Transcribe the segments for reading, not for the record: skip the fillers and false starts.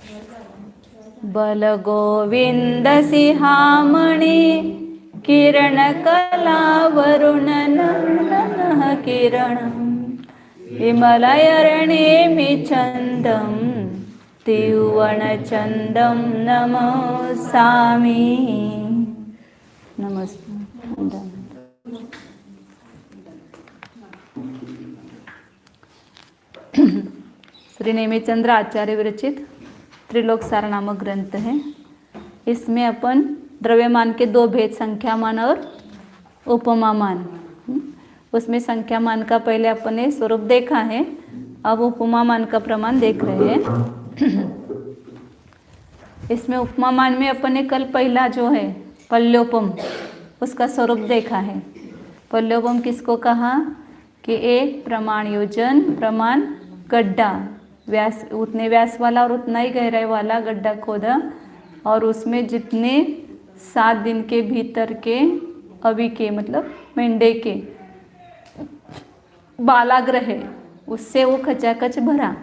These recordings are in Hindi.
बल गोविंद सिंहामणी किरण कला वरुण नंदन किरण विमलयरणेमि चंदम तिरुवन चंदम नमस्सामि। नमस्ते। श्री नेमिचंद्र आचार्य विरचित त्रिलोक सार नामक ग्रंथ है। इसमें अपन द्रव्यमान के दो भेद, संख्यामान और उपमामान। उसमें संख्यामान का पहले अपन ने स्वरूप देखा है, अब उपमामान का प्रमाण देख रहे हैं। इसमें उपमामान में अपन ने कल पहला जो है पल्योपम, उसका स्वरूप देखा है। पल्योपम किसको कहा कि एक प्रमाण योजन प्रमाण गड्ढा, व्यास उतने व्यास वाला और उतना ही गहराई वाला गड्ढा खोदा और उसमें जितने 7 दिन के भीतर के अभी के मतलब मेंढे के बालाग्र है उससे वो खचाखच भरा,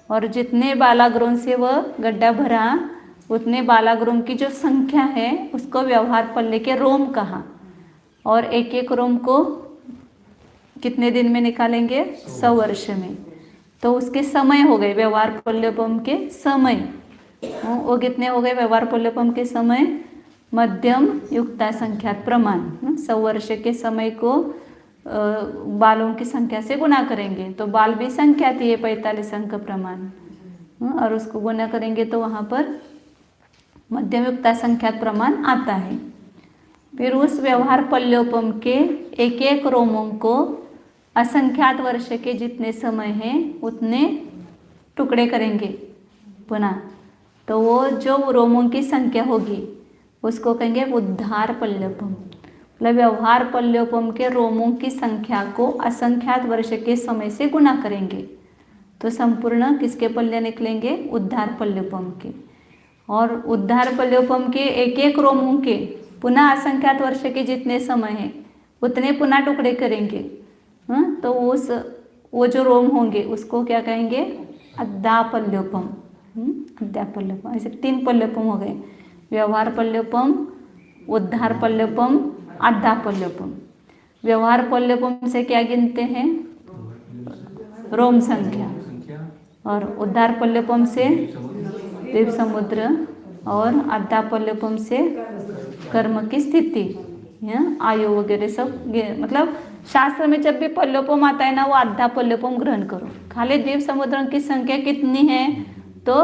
और जितने बालाग्रों से वह गड्ढा भरा उतने बालाग्रों की जो संख्या है उसको व्यवहार पल्ले के रोम कहा। और एक एक रोम को कितने दिन में निकालेंगे? 100 वर्ष में। तो उसके समय हो गए व्यवहार पल्योपम के समय। वो कितने हो गए व्यवहार पल्योपम के समय? मध्यम युक्ता संख्यात प्रमाण। 100 वर्ष के समय को बालों की संख्या से गुना करेंगे तो बाल भी संख्या थी 45 अंक प्रमाण, और उसको गुना करेंगे तो वहाँ पर मध्यम युक्ता संख्यात प्रमाण आता है। फिर उस व्यवहार पल्योपम के एक एक रोमों को असंख्यात वर्ष के जितने समय हैं उतने टुकड़े करेंगे पुनः, तो वो जो रोमों की संख्या होगी उसको कहेंगे उद्धार पल्योपम। मतलब व्यवहार पल्योपम के रोमों की संख्या को असंख्यात वर्ष के समय से गुना करेंगे तो संपूर्ण किसके पल्य निकलेंगे? उद्धार पल्योपम के। और उद्धार पल्योपम के एक एक रोमों के पुनः असंख्यात वर्ष के जितने समय हैं उतने पुनः टुकड़े करेंगे। तो वो जो रोम होंगे उसको क्या कहेंगे? अद्धा पल्योपम। अद्धा पल्योपम। ऐसे 3 पल्योपम हो गए, व्यवहार पल्योपम, उद्धार पल्योपम, अद्धा पल्योपम। व्यवहार पल्योपम से क्या गिनते हैं? रोम संख्या। और उद्धार पल्योपम से द्वीप समुद्र, और अद्धा पल्योपम से कर्म की स्थिति, आयु वगैरह सब। मतलब शास्त्र में जब भी पल्योपम आता है ना वो आधा पल्योपम ग्रहण करो। खाली द्वीप समुद्रों की संख्या कितनी है तो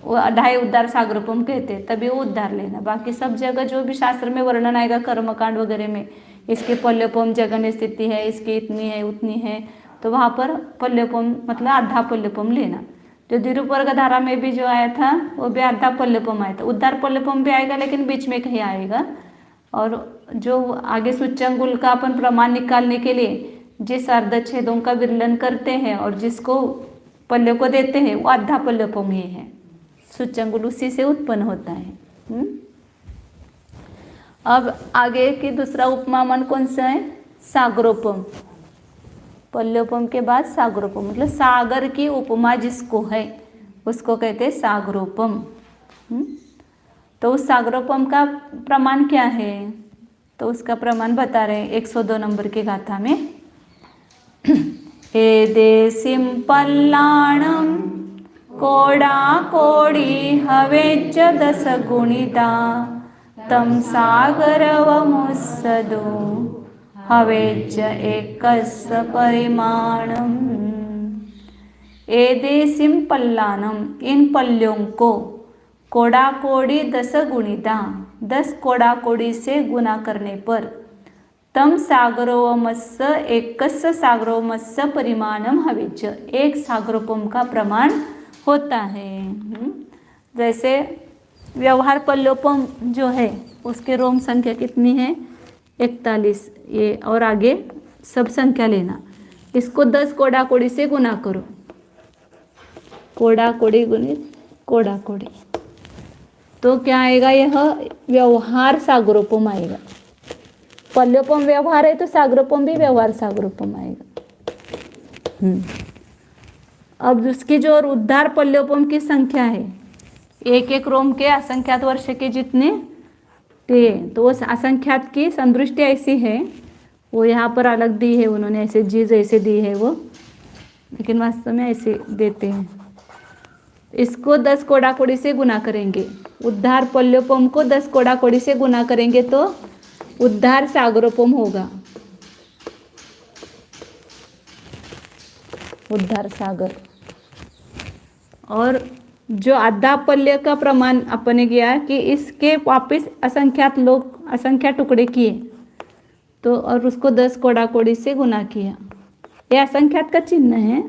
वो 2.5 उद्धार सागरोपम कहते हैं, तभी वो उद्धार लेना। बाकी सब जगह जो भी शास्त्र में वर्णन आएगा कर्मकांड वगैरह में, इसके पल्योपम जगन स्थिति है, इसकी इतनी है उतनी है, तो वहाँ पर पल्योपम मतलब आधा पल्योपम लेना। जो द्विरूपवर्ग धारा में भी जो आया था वो भी आधा पल्योपम आया था। उद्धार पल्योपम भी आएगा लेकिन बीच में कहीं आएगा। और जो आगे सूच्यंगुल का अपन प्रमाण निकालने के लिए जिस अर्धच्छेदों का विरलन करते हैं और जिसको पल्ले को देते हैं वो आधा पल्योपम ही है। सूच्यंगुल उसी से उत्पन्न होता है। अब आगे की दूसरा उपमामन कौन सा है? सागरोपम। पल्योपम के बाद सागरोपम, मतलब सागर की उपमा जिसको है उसको कहते हैं सागरोपम। तो उस सागरोपम का प्रमाण क्या है? तो उसका प्रमाण बता रहे हैं 102 नंबर की गाथा में। एदेसिं पल्लाणं कोडा कोडी हवेच 10 गुणिता तं सागरवमुत्सदो हवेच एकस्य परिमाणम्। एदेसिं पल्लानम, इन पल्यों को, कोड़ा कोड़ी 10 गुणिता, 10 कोड़ा कोड़ी से गुना करने पर, तम सागरोवमस्य एकस्य सागरोवमस्य परिमाणम हवेच, एक सागरोपम का प्रमाण होता है। जैसे व्यवहार पल्योपम जो है उसके रोम संख्या कितनी है? 41। ये और आगे सब संख्या लेना, इसको 10 कोड़ा कोड़ी से गुना करो। कोड़ा कोड़ी गुणित कोड़ा कोड़ी तो क्या आएगा? यह व्यवहार सागरोपम आएगा। पल्योपम व्यवहार है तो सागरोपम भी व्यवहार सागरोपम आएगा। अब उसकी जो उद्धार पल्योपम की संख्या है एक एक रोम के असंख्यात वर्ष के जितने थे, तो उस असंख्यात की संदृष्टि ऐसी है, वो यहाँ पर अलग दी है उन्होंने, ऐसे चीज ऐसे दी है वो, लेकिन वास्तव में ऐसे देते हैं। इसको 10 कोड़ाकोड़ी से गुना करेंगे, उद्धार पल्योपम को 10 कोड़ाकोड़ी से गुना करेंगे तो उद्धार सागरोपम होगा, उद्धार सागर। और जो आधा पल्य का प्रमाण अपने किया कि इसके वापस असंख्यात लोग असंख्यात टुकड़े किए, तो और उसको 10 कोड़ाकोड़ी से गुना किया। ये असंख्यात का चिन्ह है,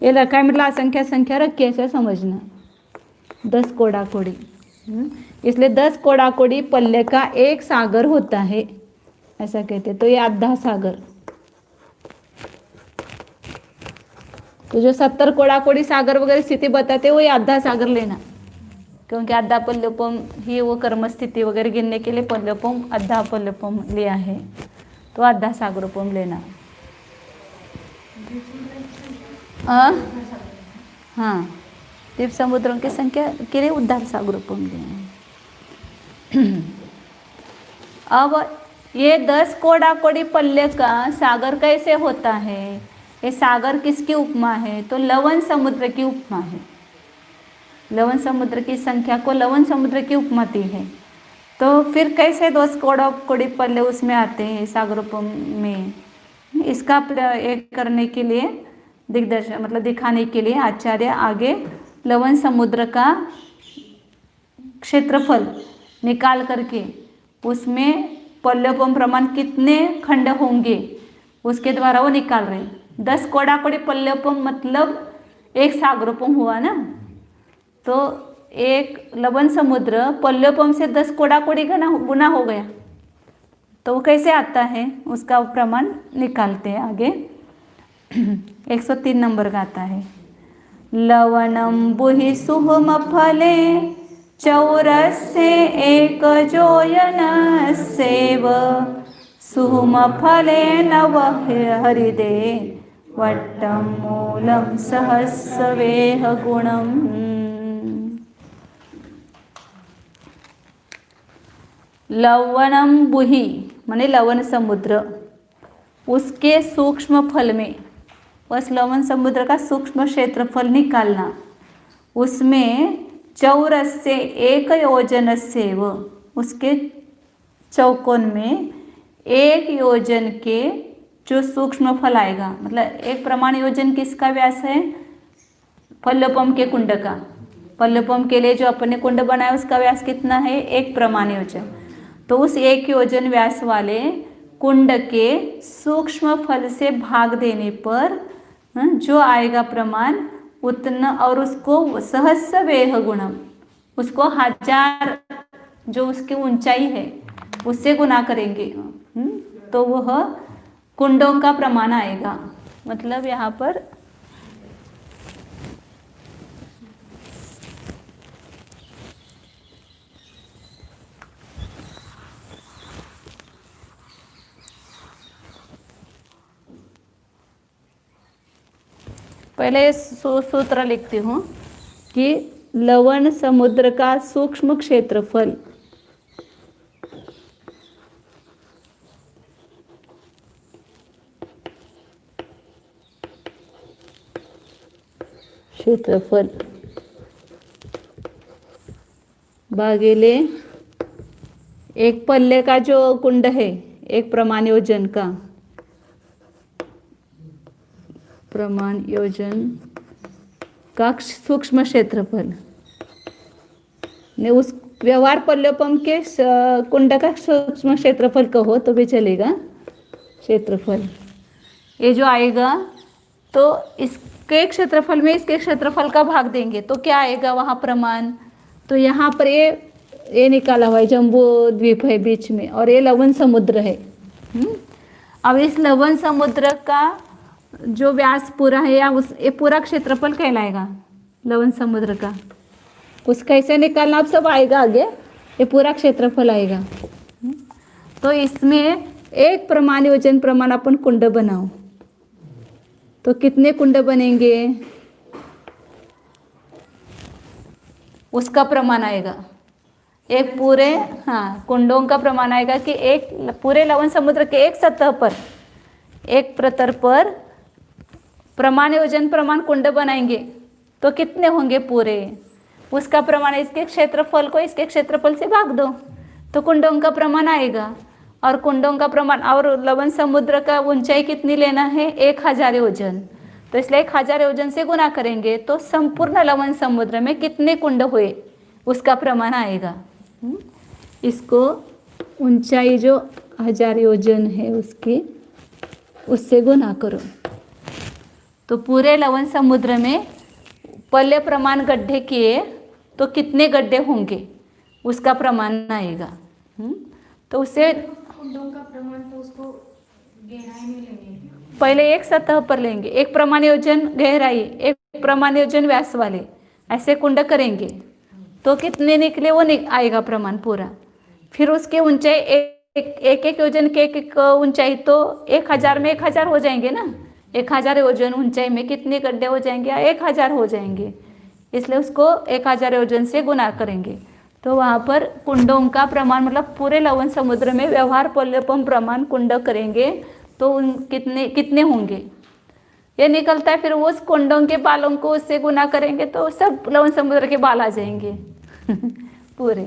ये रखा है मतलब असंख्यात संख्या रखी, ऐसा समझना। 10 कोड़ाकोड़ी, इसलिए 10 कोड़ाकोड़ी पल्य का एक सागर होता है, ऐसा कहते। तो ये आधा सागर। तो जो 70 कोड़ाकोड़ी सागर वगैरह स्थिति बताते वो ये आधा सागर लेना, क्योंकि आधा पल्योपम ही वो कर्म स्थिति वगैरह गिनने के लिए पल्योपम आधा पल्योपम लिया है, तो आधा सागरोपम लेना। हाँ, द्वीप समुद्रों की संख्या के लिए उद्धार सागरोपम लिया। अब ये 10 कोड़ाकोड़ी पल्य का सागर कैसे होता है? ये सागर किसकी उपमा है? तो लवण समुद्र की उपमा है। लवण समुद्र की संख्या को लवण समुद्र की उपमा दी है। तो फिर कैसे 10 कोड़ाकोड़ी पल्य उसमें आते हैं सागरोपम में? इसका एक करने के लिए दिग्दर्शन मतलब दिखाने के लिए आचार्य आगे लवण समुद्र का क्षेत्रफल निकाल करके उसमें पल्योपम प्रमाण कितने खंड होंगे उसके द्वारा वो निकाल रहे हैं। 10 कोड़ाकोड़ी पल्योपम मतलब एक सागरोपम हुआ ना, तो एक लवण समुद्र पल्योपम से 10 कोड़ाकोड़ी गुना हो गया। तो वो कैसे आता है उसका प्रमाण निकालते हैं आगे। 103 नंबर का आता है। लवणम बुहि सुहम फले चौरस्य एक जोयनस्यैव सुहम फले नव हरिदे वट्टम मूलम सहस्रवेह गुणम। लवणम बुहि माने लवण समुद्र, उसके सूक्ष्म फल में, बस लवण समुद्र का सूक्ष्म क्षेत्रफल निकालना, उसमें चौरस्य एक योजनस्यैव उसके चौकोन में 1 योजन के जो सूक्ष्म फल आएगा, मतलब 1 प्रमाण योजन किसका व्यास है? पल्योपम के कुंड का। पल्योपम के लिए जो अपने कुंड बनाया उसका व्यास कितना है? 1 प्रमाण योजन। तो उस 1 योजन व्यास वाले कुंड के सूक्ष्म फल से भाग देने पर जो आएगा प्रमाण उतना, और उसको सहस्र वेह गुणम, उसको 1000 जो उसकी ऊंचाई है उससे गुना करेंगे, तो वह कुंडों का प्रमाण आएगा। मतलब यहाँ पर पहले सूत्र लिखती हूँ कि लवण समुद्र का सूक्ष्म क्षेत्रफल भागेले एक पल्ले का जो कुंड है 1 प्रमाण योजन का, प्रमाण योजन का सूक्ष्म क्षेत्रफल ने उस व्यवहार पल्योपम के कुंड का सूक्ष्म क्षेत्रफल कहो तो भी चलेगा। क्षेत्रफल ये जो आएगा तो इसके क्षेत्रफल में इसके क्षेत्रफल का भाग देंगे तो क्या आएगा वहाँ प्रमाण? तो यहाँ पर ये निकाला हुआ है, जम्बू द्वीप है बीच में और ये लवण समुद्र है। अब इस लवण समुद्र का जो व्यास पूरा है या उस ये पूरा क्षेत्रफल कहलाएगा लवण समुद्र का। उस कैसे निकालना अब सब आएगा आगे, ये पूरा क्षेत्रफल आएगा। तो इसमें 1 प्रमाण योजन प्रमाण अपन कुंड बनाओ तो कितने कुंड बनेंगे? उसका प्रमाण आएगा। एक पूरे, हाँ, कुंडों का प्रमाण आएगा कि एक पूरे लवण समुद्र के एक सतह पर, एक प्रतर पर प्रमाण योजन प्रमाण कुंड बनाएंगे तो कितने होंगे पूरे, उसका प्रमाण, इसके क्षेत्रफल को इसके क्षेत्रफल से भाग दो तो कुंडों का प्रमाण आएगा। और कुंडों का प्रमाण और लवण समुद्र का ऊंचाई कितनी लेना है, 1000 योजन, तो इसलिए 1000 योजन से गुना करेंगे तो संपूर्ण लवण समुद्र में कितने कुंड हुए उसका प्रमाण आएगा। इसको ऊंचाई जो 1000 योजन है उसकी, उससे गुना करो तो पूरे लवण समुद्र में पल्ले प्रमाण गड्ढे किए तो कितने गड्ढे होंगे उसका प्रमाण आएगा। तो उससे कुंडों का प्रमाण तो उसको गहराई में लेंगे, पहले एक सतह पर लेंगे, एक प्रमाण योजन गहराई, एक प्रमाण योजन व्यास वाले, ऐसे कुंड करेंगे तो कितने निकले वो आएगा प्रमाण पूरा। फिर उसके ऊंचाई एक योजन के एक ऊंचाई, तो 1000 में 1000 हो जाएंगे ना, 1000 योजन ऊंचाई में कितने गड्ढे हो जाएंगे, 1000 हो जाएंगे, इसलिए उसको 1000 योजन से गुना करेंगे तो वहाँ पर कुंडों का प्रमाण, मतलब पूरे लवण समुद्र में व्यवहार पल्लेपम प्रमाण कुंड करेंगे तो उन कितने होंगे ये निकलता है। फिर उस कुंडों के बालों को उससे गुना करेंगे तो सब लवण समुद्र के बाल आ जाएंगे पूरे।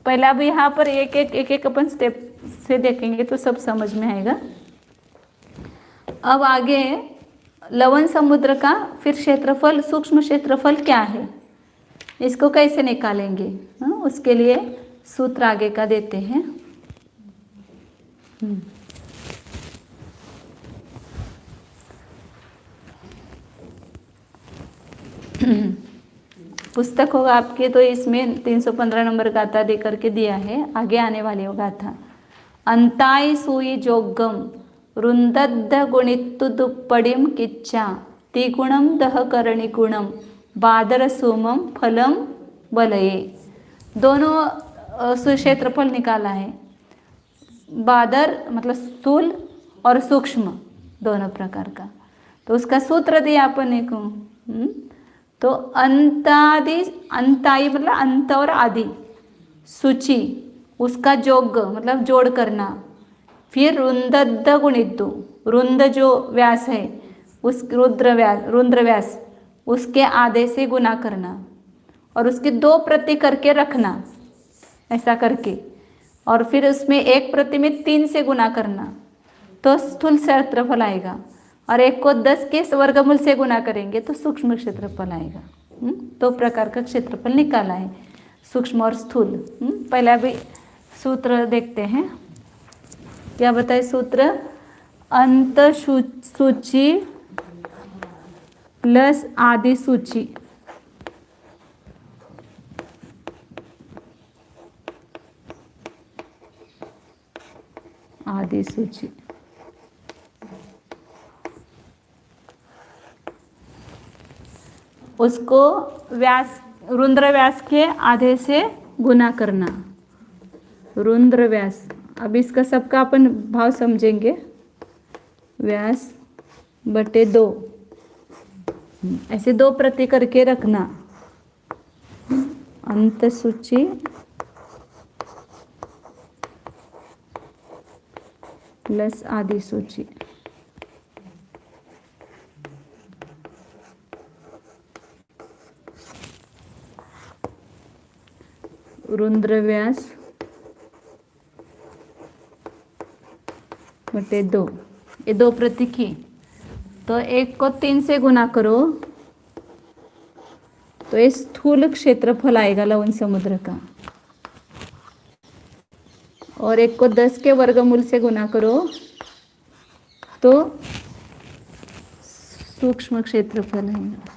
पहला भी यहाँ पर एक अपन स्टेप से देखेंगे तो सब समझ में आएगा। अब आगे लवण समुद्र का फिर क्षेत्रफल, सूक्ष्म क्षेत्रफल क्या है, इसको कैसे निकालेंगे, उसके लिए सूत्र आगे का देते हैं। पुस्तक होगा आपके तो इसमें 315 नंबर गाथा दे करके दिया है, आगे आने वाली वो गाथा। अंताई सुई जोगम रुंदद्द गुणित्तु दुप्पड़िम किच्चा तिगुणम दह करणी गुणम बादर सोमम फलम बलये। दोनों क्षेत्रफल निकाला है, बादर मतलब स्थूल और सूक्ष्म दोनों प्रकार का, तो उसका सूत्र दिया अपन को। तो अंतादि, अंताई मतलब अंत और आदि, सूची उसका जोग मतलब जोड़ करना, फिर रुंदद्द गुणित्तु, रुंद जो व्यास है उस रुद्र व्यास उसके आधे से गुना करना और उसकी 2 प्रति करके रखना ऐसा करके, और फिर उसमें 1 प्रति में 3 से गुना करना तो स्थूल क्षेत्रफल आएगा, और 1 को 10 के वर्गमूल से गुना करेंगे तो सूक्ष्म क्षेत्रफल आएगा। 2 प्रकार का क्षेत्रफल निकाला है, सूक्ष्म और स्थूल। पहला भी सूत्र देखते हैं, क्या बताए सूत्र, अंत सूची प्लस आदि सूची, आदि सूची उसको व्यास, रुद्र व्यास के आधे से गुना करना, रुद्र व्यास। अब इसका सबका अपन भाव समझेंगे, व्यास बटे 2, ऐसे 2 प्रति करके रखना। अंत सूची प्लस आदि सूची, रुद्र व्यास बटे 2, ये 2 प्रति की, तो 1 को 3 से गुना करो तो ये स्थूल क्षेत्रफल आएगा लवण समुद्र का, और 1 को 10 के वर्गमूल से गुना करो तो सूक्ष्म क्षेत्रफल है।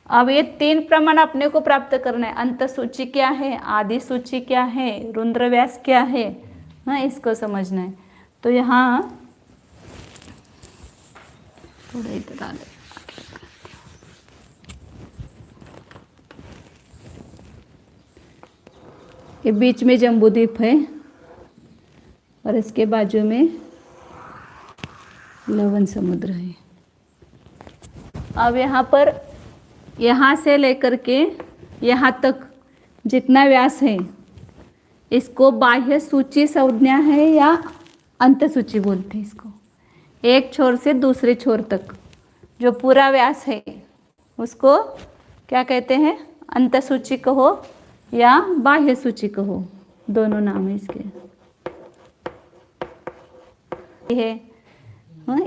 अब ये 3 प्रमाण अपने को प्राप्त करना है, अंत सूची क्या है, आदि सूची क्या है, रुद्र व्यास क्या है, हाँ इसको समझना है। तो यहाँ थोड़ा इधर आ ये बीच में जम्बूद्वीप है और इसके बाजू में लवण समुद्र है। अब यहाँ पर यहाँ से लेकर के यहाँ तक जितना व्यास है इसको बाह्य सूची संज्ञा है या अंत सूची बोलते हैं इसको। एक छोर से दूसरे छोर तक जो पूरा व्यास है उसको क्या कहते हैं? अंत सूची कहो या बाह्य सूची कहो, दोनों नाम है इसके।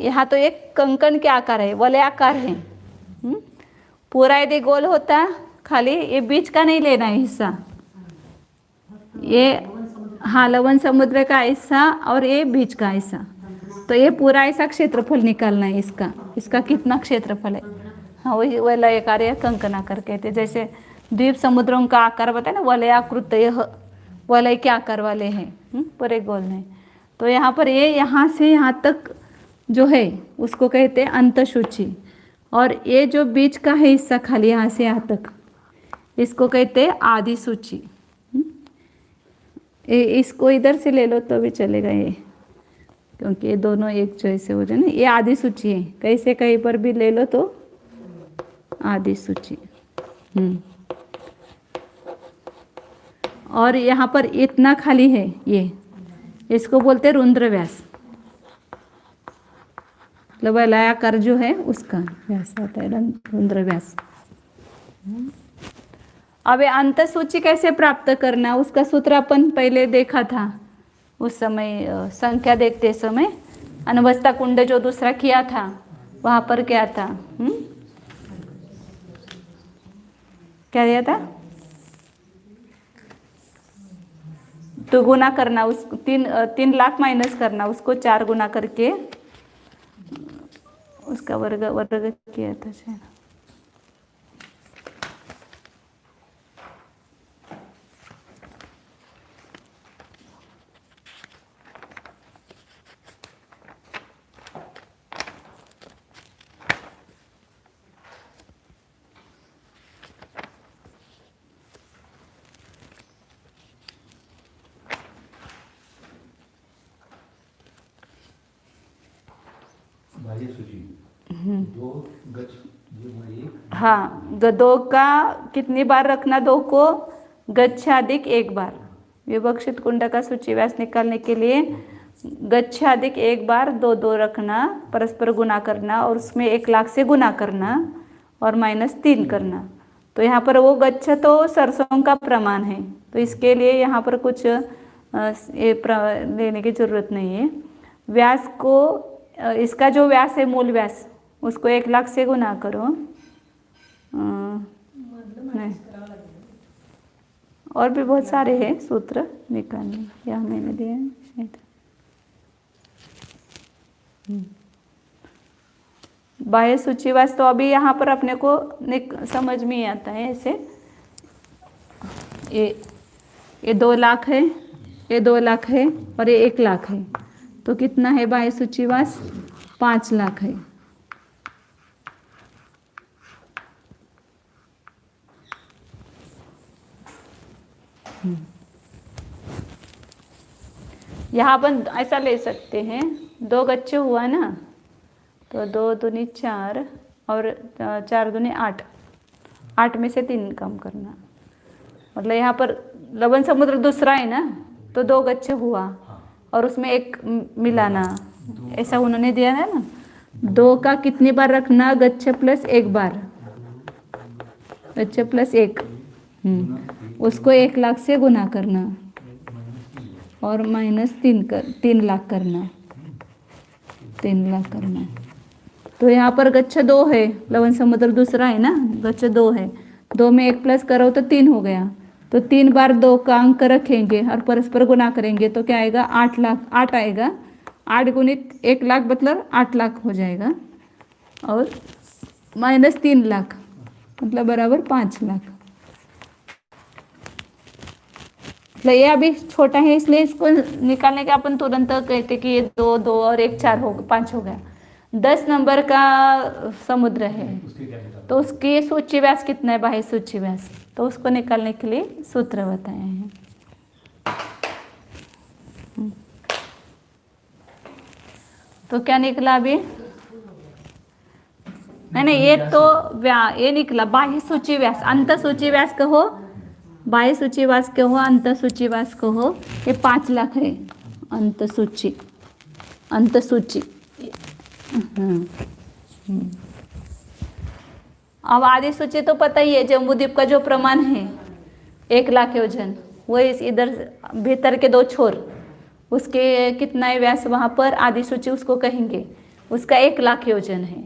यहाँ तो एक कंकण के आकार है, वलयाकार है। पूरा यदि गोल होता खाली, ये बीच का नहीं लेना है हिस्सा, ये हाँ लवण समुद्र का हिस्सा और ये बीच का हिस्सा, तो ये पूरा ऐसा क्षेत्रफल निकालना है इसका। इसका कितना क्षेत्रफल है? हाँ वही वलयाकार या कंकणाकार कहते हैं। जैसे द्वीप समुद्रों का आकार बताए ना, वलयाकृत, यह वलय के आकार वाले हैं, पूरे गोल नहीं। तो यहाँ पर ये यहाँ से यहाँ तक जो है उसको कहते हैं अंत सूची, और ये जो बीच का है हिस्सा खाली यहाँ से यहाँ तक इसको कहते हैं आदि सूची। इसको इधर से ले लो तो भी चलेगा ये, क्योंकि ये दोनों एक जैसे हो जाए ना। ये आदि सूची है, कैसे कहीं पर भी ले लो तो आदि सूची। और यहाँ पर इतना खाली है, ये इसको बोलते हैं रुद्र व्यास, मतलब वलयाकार जो है उसका व्यास आता है रुद्र व्यास। अब ये अंत सूची कैसे प्राप्त करना, उसका सूत्र अपन पहले देखा था उस समय, संख्या देखते समय। अनवस्था कुंड जो दूसरा किया था वहां पर क्या था? क्या दिया था? तो गुना करना, उस 3 लाख माइनस करना, उसको 4 गुना करके उसका वर्ग किया था शायद। हाँ, दो का कितनी बार रखना? 2 को गच्छाधिक 1 बार। विवक्षित कुंड का सूची व्यास निकालने के लिए गच्छाधिक 1 बार 2 रखना, परस्पर गुना करना और उसमें 1 लाख से गुना करना और -3 करना। तो यहाँ पर वो गच्छ तो सरसों का प्रमाण है, तो इसके लिए यहाँ पर कुछ लेने की जरूरत नहीं है। व्यास को, इसका जो व्यास है मूल व्यास, उसको 1 लाख से गुना करो। नहीं, और भी बहुत सारे हैं सूत्र निकालने, यहाँ मैंने दिया है शायद। बाह्य सूचीवास तो अभी यहाँ पर अपने को समझ में ही आता है ऐसे। ये 2 लाख है, ये 2 लाख है और ये 1 लाख है, तो कितना है बाह्य सूचीवास? 5 लाख है। यहाँ अपन ऐसा ले सकते हैं, 2 गच्छे हुआ ना, तो 2 दूनी 4 और 4 दूनी 8, 8 में से 3 कम करना। मतलब यहाँ पर लवण समुद्र दूसरा है ना, तो 2 गच्छे हुआ और उसमें 1 मिलाना, ऐसा उन्होंने दिया है ना। 2 का कितनी बार रखना? गच्छ प्लस 1 बार, गच्छ प्लस 1, उसको 1 लाख से गुना करना और -3 लाख करना, 3 लाख करना। तो यहाँ पर गच्छ 2 है, लवण समुद्र दूसरा है ना, गच्छ 2 है, 2 में 1 प्लस करो तो 3 हो गया। तो 3 बार 2 का अंक रखेंगे और परस्पर गुना करेंगे तो क्या आएगा? 8 लाख, 8 आएगा। 8 गुणित 1 लाख मतलब 8 लाख हो जाएगा, और -3 लाख मतलब बराबर 5 लाख। मतलब ये अभी छोटा है, इसलिए इसको निकालने के अपन तुरंत कहते कि ये 2 और 1 4 हो, 5 हो गया। 10 नंबर का समुद्र है, तो उसकी सूची व्यास कितना है? बाह्य सूची व्यास, तो उसको निकालने के लिए सूत्र बताए हैं। तो क्या निकला अभी? नहीं, ये तो ये निकला बाह्य सूची व्यास, अंत सूची व्यास कहो, बाह्य सूची व्यास कहो, अंत सूची व्यास कहो, ये 5 लाख है अंत सूची। अब आदि सूची तो पता ही है, जम्बूद्वीप का जो प्रमाण है 1 लाख योजन, वो इस इधर भीतर के 2 छोर, उसके कितना है व्यास वहाँ पर, आदि सूची उसको कहेंगे, उसका 1 लाख योजन है।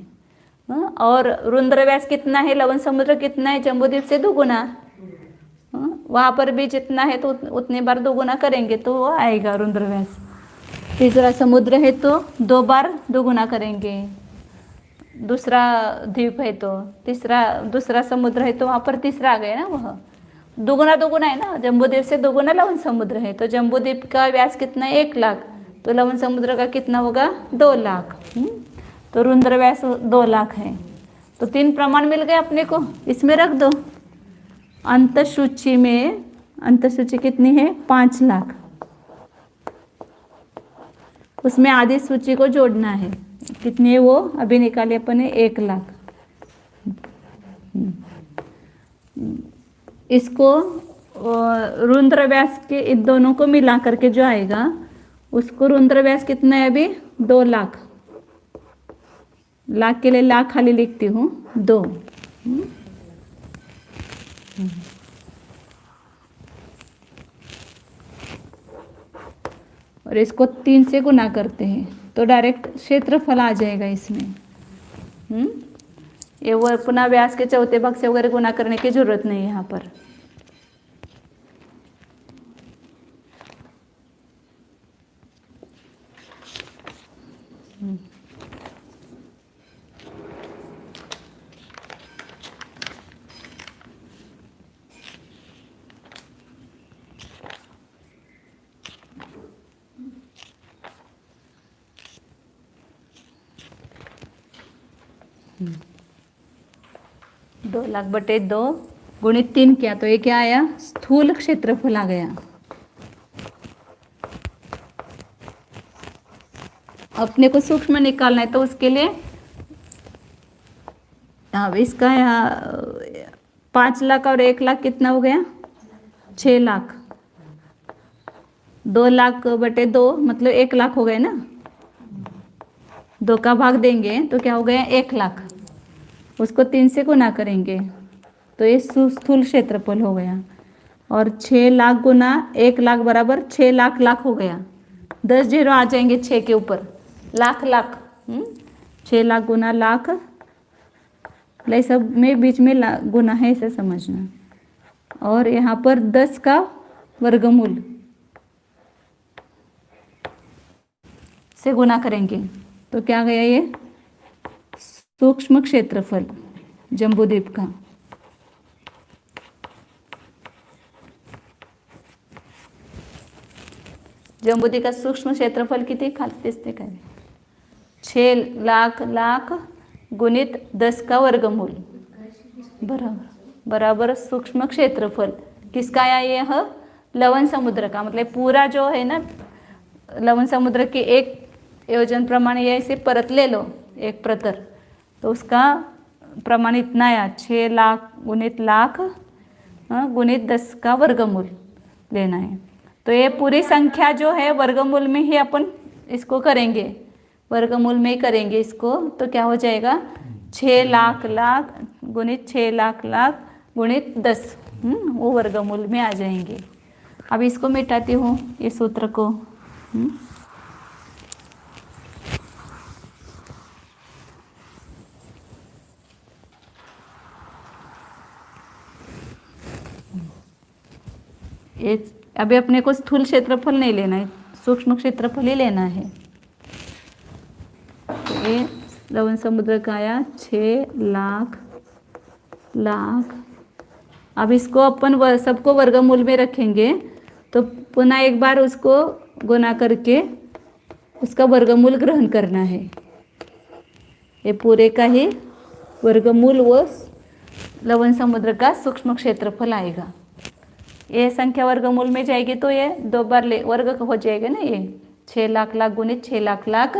और रुद्र व्यास कितना है, लवण समुद्र कितना है, जम्बूद्वीप से 2 गुना, वहाँ पर भी जितना है तो उतने बार 2 गुना करेंगे तो वो आएगा रुद्र व्यास। तीसरा समुद्र है तो 2 बार 2 गुना करेंगे, दूसरा द्वीप है तो दूसरा समुद्र है तो वहाँ पर तीसरा आ गया ना, वह 2 गुना है ना, जम्बूद्वीप से 2 गुना लवण समुद्र है, तो जम्बूद्वीप का व्यास कितना है 1 लाख, तो लवण समुद्र का कितना होगा 2 लाख, तो रुद्र व्यास 2 लाख है। तो 3 प्रमाण मिल गए अपने को, इसमें रख दो। अंतसूची में, अंतसूची कितनी है 5 लाख, उसमें आदि सूची को जोड़ना है, कितनी है वो अभी निकाले अपन ने 1 लाख। इसको रुद्र व्यास के इन दोनों को मिला करके जो आएगा उसको रुद्र व्यास कितना है अभी 2 लाख, लाख के लिए लाख खाली लिखती हूँ 2। और इसको 3 से गुना करते हैं तो डायरेक्ट क्षेत्रफल आ जाएगा इसमें। ये वो पुनः व्यास के चौथे भाग से वगैरह गुना करने की जरूरत नहीं है यहाँ पर। दो लाख बटे 2 गुणित 3 किया तो ये क्या आया, स्थूल क्षेत्रफल आ गया। अपने को सूक्ष्म निकालना है तो उसके लिए अब इसका 5 लाख और 1 लाख कितना हो गया 6 लाख, 2 लाख बटे 2 मतलब 1 लाख हो गए ना, 2 का भाग देंगे तो क्या हो गया 1 लाख, उसको 3 से गुना करेंगे तो ये स्थूल क्षेत्रफल हो गया। और 6 लाख गुना 1 लाख बराबर 6 लाख लाख हो गया, 10 जीरो आ जाएंगे 6 के ऊपर, लाख लाख 6 लाख गुना लाख, लाइक सब में बीच में गुना है इसे समझना। और यहाँ पर 10 का वर्गमूल से गुना करेंगे तो क्या गया ये सूक्ष्म क्षेत्रफल जम्बूद्वीप का। जम्बूद्वीप का सूक्ष्म क्षेत्रफल किती खाली दिसते काय 6 लाख लाख गुणित 10 का वर्गमूल बराबर सूक्ष्म क्षेत्रफल किसका आया यह लवण समुद्र का, मतलब पूरा जो है ना लवण समुद्र के 1 योजन प्रमाण ये इसे परत ले लो 1 प्रतर, तो उसका प्रमाण इतना आया 6 लाख गुणित लाख गुणित 10 का वर्गमूल लेना है। तो ये पूरी संख्या जो है वर्गमूल में ही अपन इसको करेंगे, वर्गमूल में ही करेंगे इसको, तो क्या हो जाएगा 6 लाख लाख गुणित 6 लाख लाख गुणित 10 वो वर्गमूल में आ जाएंगे। अब इसको मिटाती हूँ इस सूत्र को। ये अभी अपने को स्थूल क्षेत्रफल नहीं लेना है, सूक्ष्म क्षेत्रफल ही लेना है। तो ये लवण समुद्र का आया 6 लाख लाख। अब इसको अपन सबको वर्गमूल में रखेंगे तो पुनः एक बार उसको गुना करके उसका वर्गमूल ग्रहण करना है। ये पूरे का ही वर्गमूल वो लवण समुद्र का सूक्ष्म क्षेत्रफल आएगा। ये संख्या वर्गमूल में जाएगी तो ये 2 बार वर्ग हो जाएगा ना, ये 6 लाख लाख गुणित 6 लाख लाख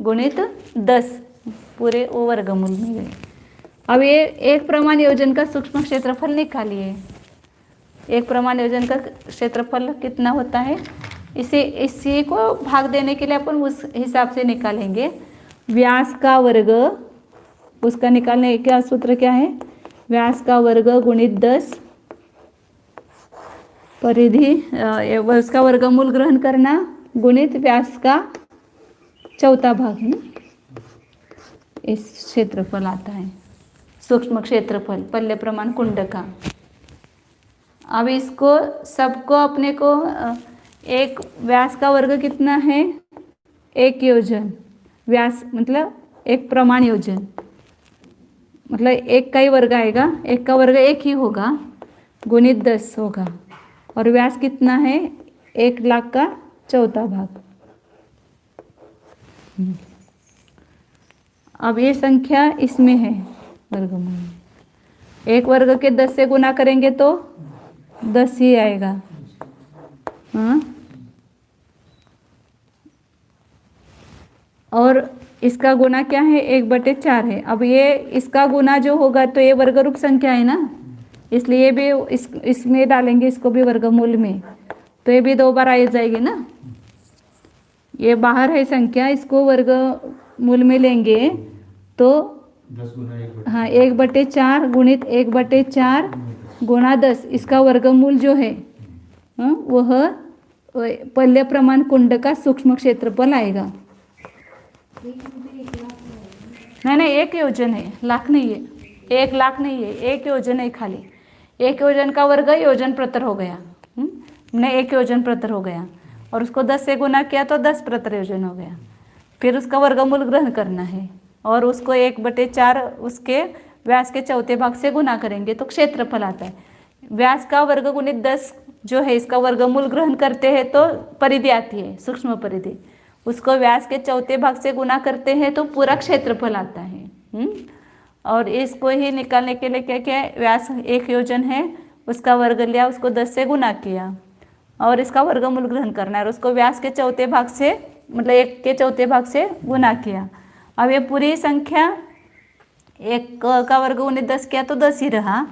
गुणित 10 पूरे वो वर्गमूल में गए। अब ये एक प्रमाण योजन का सूक्ष्म क्षेत्रफल निकालिए। एक प्रमाण योजन का क्षेत्रफल कितना होता है, इसी को भाग देने के लिए अपन उस हिसाब से निकालेंगे। व्यास का वर्ग, उसका निकालने का सूत्र क्या है, व्यास का वर्ग गुणित 10 परिधि उसका वर्गमूल ग्रहण करना गुणित व्यास का चौथा भाग है ना, इस क्षेत्रफल आता है सूक्ष्म क्षेत्रफल पल्ले प्रमाण कुंड का। अब इसको सबको अपने को एक व्यास का वर्ग कितना है, एक योजन, व्यास मतलब एक प्रमाण योजन, मतलब एक का ही वर्ग आएगा, एक का वर्ग एक ही होगा, गुणित 10 होगा, और व्यास कितना है 1,00,000 का चौथा भाग। अब ये संख्या इसमें है वर्गमूल में, एक वर्ग के 10 से गुना करेंगे तो 10 ही आएगा। हाँ, और इसका गुना क्या है 1/4 है। अब ये इसका गुना जो होगा तो ये वर्गरूप संख्या है ना, इसलिए भी इसमें डालेंगे इसको भी वर्गमूल में, तो ये भी 2 बार आ जाएगी ना। ये बाहर है संख्या, इसको वर्गमूल में लेंगे तो 10 गुना 1/4, हाँ 1/4 गुणित 1/4 गुणा 10, इसका वर्गमूल जो है वह पल्य प्रमाण कुंड का सूक्ष्म क्षेत्रफल आएगा। नहीं, एक योजन है, लाख नहीं है, 1,00,000 नहीं है, एक योजन है खाली। एक योजन का वर्ग योजन प्रतर हो गया, नहीं एक योजन प्रतर हो गया, और उसको 10 से गुना किया तो 10 प्रतर योजन हो गया। फिर उसका वर्गमूल ग्रहण करना है और उसको 1/4 उसके व्यास के चौथे भाग से गुना करेंगे तो क्षेत्रफल आता है। व्यास का वर्ग गुणित 10 जो है इसका वर्गमूल ग्रहण करते हैं तो परिधि आती है सूक्ष्म परिधि, उसको व्यास के चौथे भाग से गुना करते हैं तो पूरा क्षेत्रफल आता है। और इसको ही निकालने के लिए क्या क्या है, व्यास एक योजन है उसका वर्ग लिया, उसको 10 से गुना किया और इसका वर्गमूल ग्रहण करना है और उसको व्यास के चौथे भाग से मतलब 1 के चौथे भाग से गुना किया। अब ये पूरी संख्या 1 का वर्ग गुणित 10 किया तो 10 ही रहा,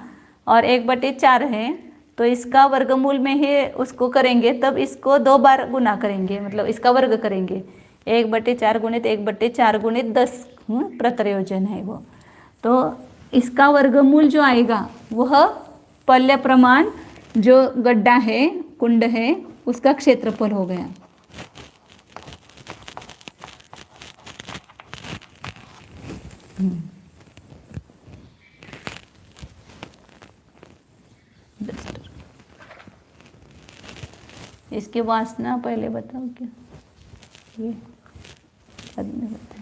और 1/4 है तो इसका वर्गमूल में ही उसको करेंगे, तब इसको 2 बार गुना करेंगे, मतलब इसका वर्ग करेंगे। 1/4 गुणित 1/4 गुणित 10 प्रत्रयोजन है वो, तो इसका वर्गमूल जो आएगा वह पल्य प्रमाण जो गड्ढा है कुंड है उसका क्षेत्रफल हो गया। इसकी वासना पहले बताओ क्या, ये बाद में बताओ।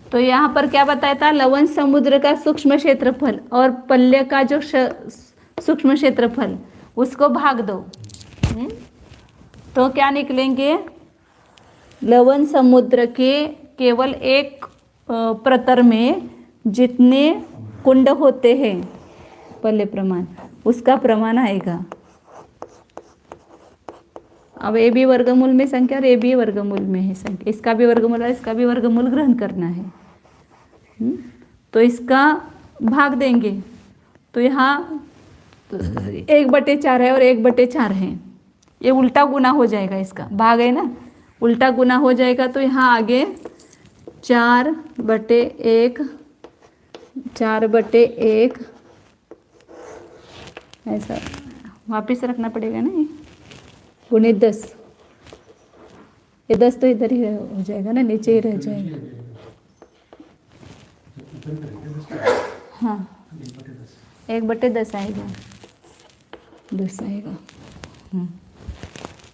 तो यहाँ पर क्या बताया था, लवण समुद्र का सूक्ष्म क्षेत्रफल और पल्य का जो सूक्ष्म क्षेत्रफल उसको भाग दो, तो क्या निकलेंगे, लवण समुद्र के केवल एक प्रतर में जितने कुंड होते हैं पल्य प्रमाण उसका प्रमाण आएगा। अब ए भी वर्गमूल में संख्या और ए भी वर्गमूल में है संख्या, इसका भी वर्गमूल है, इसका भी वर्गमूल ग्रहण करना है। तो इसका भाग देंगे तो यहाँ 1/4 है और 1/4 है, ये उल्टा गुना हो जाएगा, इसका भाग है ना उल्टा गुना हो जाएगा, तो यहाँ आगे 4/1 4/1 ऐसा वापिस रखना पड़ेगा ना, ये गुणित 10, ये 10 तो इधर ही हो जाएगा ना, नीचे ही रह जाएगा। हाँ 1/10 आएगा, 10 आएगा,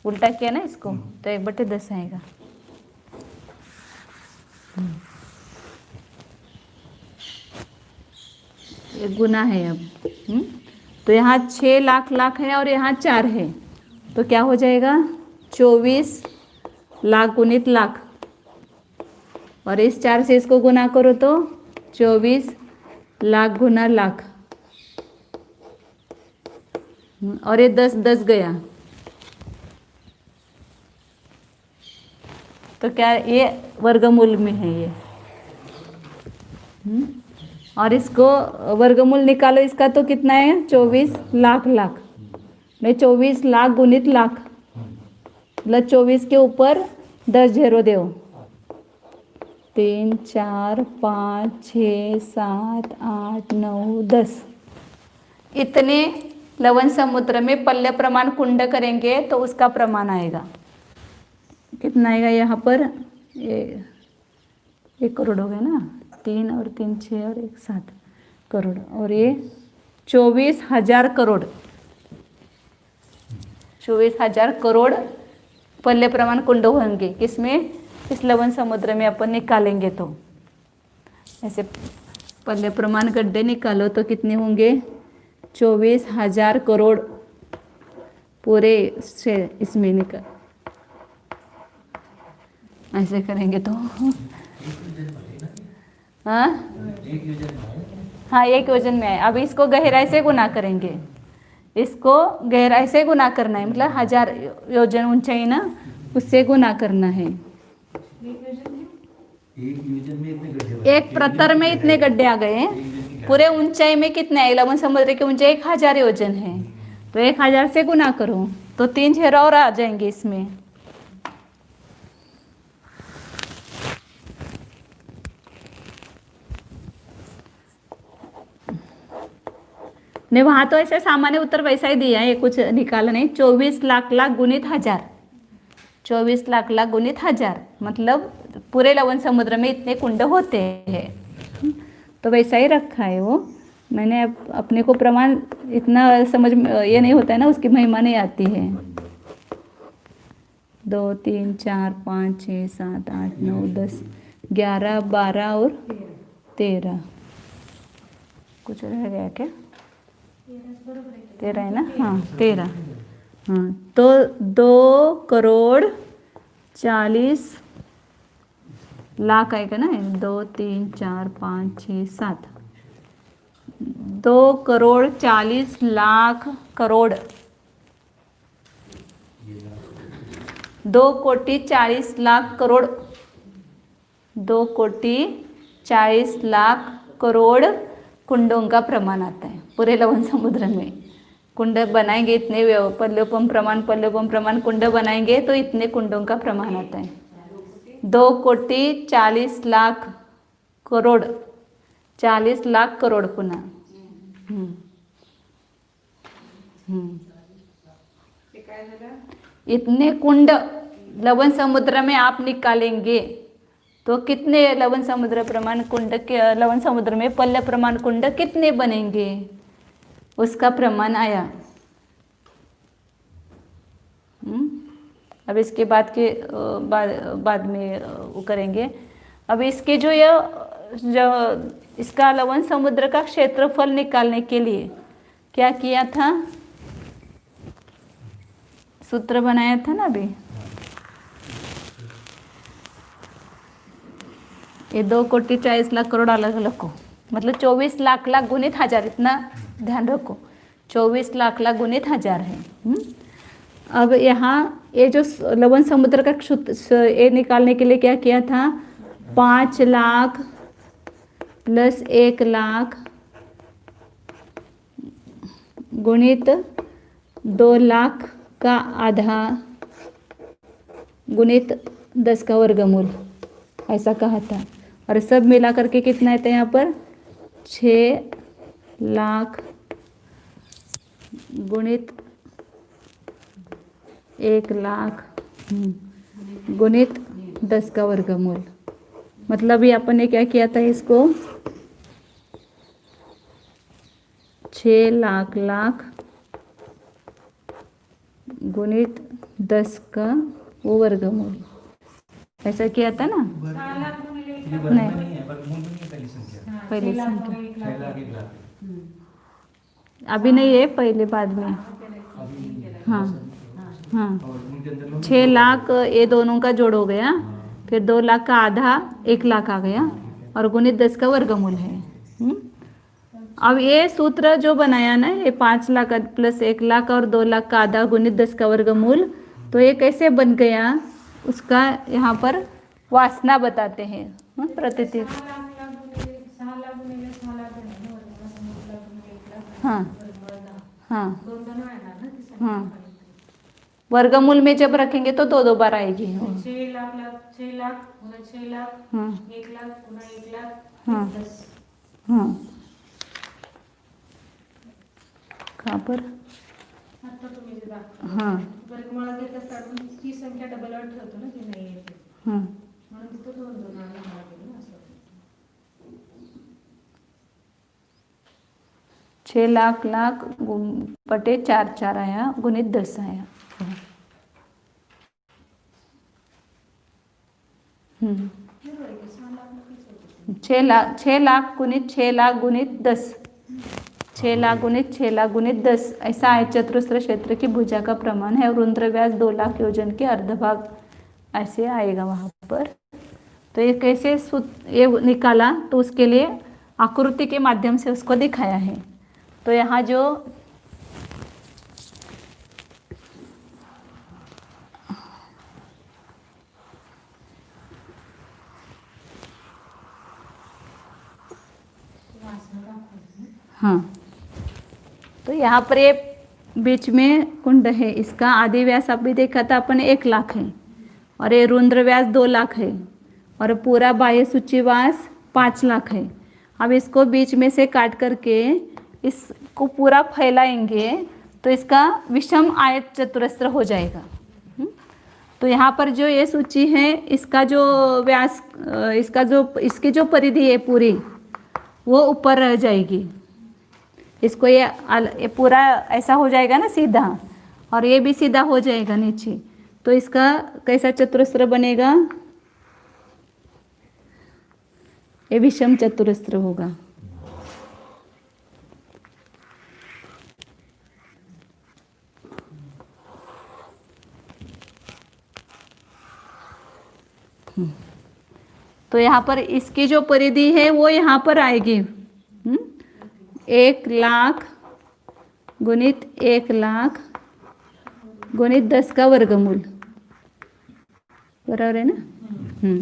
उल्टा किया ना इसको तो 1/10 आएगा। ये गुना है अब, तो यहाँ 6 लाख है और यहाँ 4 है, तो क्या हो जाएगा 24 लाख गुणित लाख, और इस 4 से इसको गुना करो तो 24 लाख गुना लाख, और ये 10 10 गया, तो क्या ये वर्गमूल में है ये। और इसको वर्गमूल निकालो इसका, तो कितना है 24 लाख लाख, नहीं 24 लाख गुणित लाख, मतलब 24 के ऊपर 10 0 दो, 3 4 5 6 7 8 9 10, इतने लवण समुद्र में पल्य प्रमाण कुंड करेंगे तो उसका प्रमाण आएगा। कितना आएगा यहाँ पर, ये 1 करोड़ हो गया ना, 3 और 3 6 और 1 7 करोड़, और ये 24,000 करोड़, 24,000 करोड़ पल्य प्रमाण कुंड होंगे। किसमें, इस लवण समुद्र में अपन निकालेंगे तो। ऐसे पल्य प्रमाण गड्ढे निकालो तो कितने होंगे, 24,000 करोड़ पूरे से इसमें निकाल, ऐसे करेंगे तो हाँ हाँ, एक योजन में है। अब इसको गहराई से गुना करेंगे, इसको गहराई से गुना करना है, मतलब 1000 योजन ऊंचाई ना, उससे गुना करना है। एक प्रतर में इतने गड्ढे आ गए हैं, पूरे ऊंचाई में कितने है, लवण समुद्र की ऊंचाई 1000 योजन है, तो 1000 से गुना करो तो 3 0 और आ जाएंगे इसमें। नहीं, वहाँ तो ऐसे सामान्य उत्तर वैसा ही दिया है, कुछ निकाला नहीं। 24 लाख लाख गुणित 1000, 24 लाख लाख गुणित 1000, मतलब पूरे लवण समुद्र में इतने कुंड होते हैं, तो वैसा ही रखा है वो। मैंने अपने को प्रमाण इतना समझ ये नहीं होता है ना, उसकी महिमा नहीं आती है। 2 3 4 5 6 7 8 9 10 11 12 और 13, कुछ रह गया क्या, 13 है ना, हाँ 13, हाँ तो 2 करोड़ 40 लाख आएगा ना, 2 3 4 5 6 7, 2 करोड़ 40 लाख करोड़, 2 कोटि 40 लाख करोड़, 2 कोटि 40 लाख करोड़ कुंडों का प्रमाण आता है पूरे लवण समुद्र में। कुंड बनाएंगे इतने, पल्योपम प्रमाण कुंड बनाएंगे तो इतने कुंडों का प्रमाण आता है। 2 कोटि 40 लाख करोड़, 40 लाख करोड़ पुनः। इतने कुंड लवण समुद्र में आप निकालेंगे तो कितने लवण समुद्र प्रमाण कुंड के, लवण समुद्र में पल्य प्रमाण कुंड कितने बनेंगे, उसका प्रमाण आया। अब इसके बाद के बाद में वो करेंगे। अब इसके जो इसका लवण समुद्र का क्षेत्रफल निकालने के लिए क्या किया था, सूत्र बनाया था ना अभी, ये 2 कोटि 40 लाख करोड़ अलग अलग को, मतलब 24 लाख लाख गुणित 1000, इतना ध्यान रखो, 24 लाख लाख गुणित 1000 है। अब यहाँ ये जो लवण समुद्र का ये निकालने के लिए क्या किया था, 5 लाख प्लस 1 लाख गुणित 2 लाख का आधा गुणित 10 का वर्गमूल, ऐसा कहा था। और सब मिला करके कितना आता है यहाँ पर, 6 लाख गुणित 1 लाख गुणित 10 का वर्गमूल। मतलब ये अपन ने क्या किया था, इसको 6 लाख लाख गुणित 10 का वो वर्गमूल, ऐसा किया था ना। नहीं, पहली संख्या अभी नहीं है, पहले बाद में। हाँ हाँ, 6 लाख ये दोनों का जोड़ हो गया, फिर 2 लाख का आधा 1 लाख आ गया, और गुणित 10 का वर्गमूल है। अब ये सूत्र जो बनाया ना, ये 5 लाख प्लस 1 लाख और 2 लाख का आधा गुणित 10 का वर्गमूल, तो ये कैसे बन गया उसका यहाँ पर वासना बताते हैं। प्रतिथि 6 लाख गुणिले 6 लाख आहे ना, वर्गमूळ 1 लाख हाँ वर्गमूळ 10. हाँ दोन दोन येणार ना ती संख्या. हाँ, वर्गमूल में जब रखेंगे तो दो दो बार आएगी। 6 लाख 6 लाख पुन्हा 6 लाख हाँ 1 लाख पुन्हा 1 लाख हाँ 10. हाँ, कहाँ पर? आता तुम्ही जे दाखवा हाँ वर्गमूळात घेत असताना ती संख्या डबल वर ठेवतो ना, ती नाही येते हाँ, म्हणून तिथं दोन दोन आले ना असं. 6 लाख लाख बटे 4 4 आया गुणित 10 आया। 6 लाख गुणित 6 लाख गुणित 10, 6 लाख गुणित 6 लाख गुणित 10 ऐसा है चतुस्र क्षेत्र की भुजा का प्रमाण है और रुद्र व्यास 2 लाख योजन के अर्ध भाग ऐसे आएगा वहाँ पर। तो ये कैसे ये निकाला, तो उसके लिए आकृति के माध्यम से उसको दिखाया है। तो यहाँ जो हाँ, तो यहाँ पर ये बीच में कुंड है, इसका आदि व्यास अभी देखा था अपन 1 लाख है और ये रुद्र व्यास 2 लाख है और पूरा बाह्य सूचीवास 5 लाख है। अब इसको बीच में से काट करके इसको पूरा फैलाएंगे तो इसका विषम आयत चतुरस्र हो जाएगा। तो यहाँ पर जो ये सूची है, इसका जो व्यास, इसका जो इसकी जो परिधि है पूरी, वो ऊपर रह जाएगी। इसको ये पूरा ऐसा हो जाएगा ना सीधा, और ये भी सीधा हो जाएगा नीचे। तो इसका कैसा चतुरस्र बनेगा? ये विषम चतुरस्र होगा। तो यहाँ पर इसकी जो परिधि है वो यहाँ पर आएगी 1 लाख गुणित 1 लाख गुणित 10 का वर्गमूल, बराबर है ना।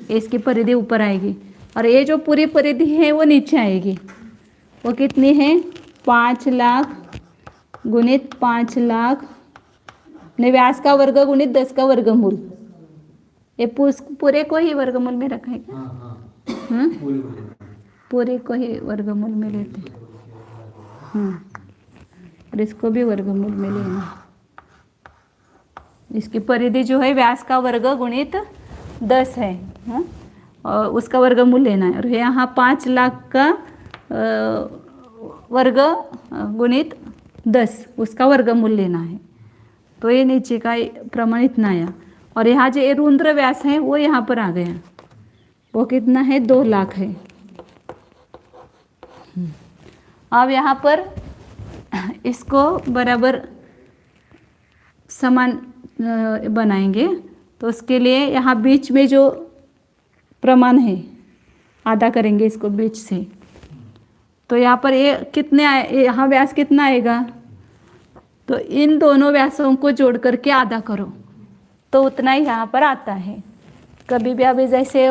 इसकी परिधि ऊपर आएगी और ये जो पूरी परिधि है वो नीचे आएगी। वो कितनी है? 5 लाख गुणित 5 लाख ने व्यास का वर्ग गुणित 10 का वर्गमूल। ये पूरे को ही वर्गमूल में रखा है क्या? हाँ, पूरे को ही वर्गमूल में लेते हैं। हाँ, और इसको भी वर्गमूल में लेना। इसकी परिधि जो है व्यास का वर्ग गुणित 10 है, हाँ? और उसका वर्गमूल लेना है। और यहाँ 5 लाख का वर्ग गुणित 10 उसका वर्गमूल लेना है। तो ये नीचे का प्रमाण इतना आया। और यहाँ जो रुद्र व्यास है वो यहाँ पर आ गया, वो कितना है? 2 लाख है। अब यहाँ पर इसको बराबर समान बनाएंगे। तो उसके लिए यहाँ बीच में जो प्रमाण है आधा करेंगे इसको बीच से। तो यहाँ पर ये कितने आए, यहाँ व्यास कितना आएगा? तो इन दोनों व्यासों को जोड़ करके आधा करो तो उतना ही यहाँ पर आता है। कभी भी अभी जैसे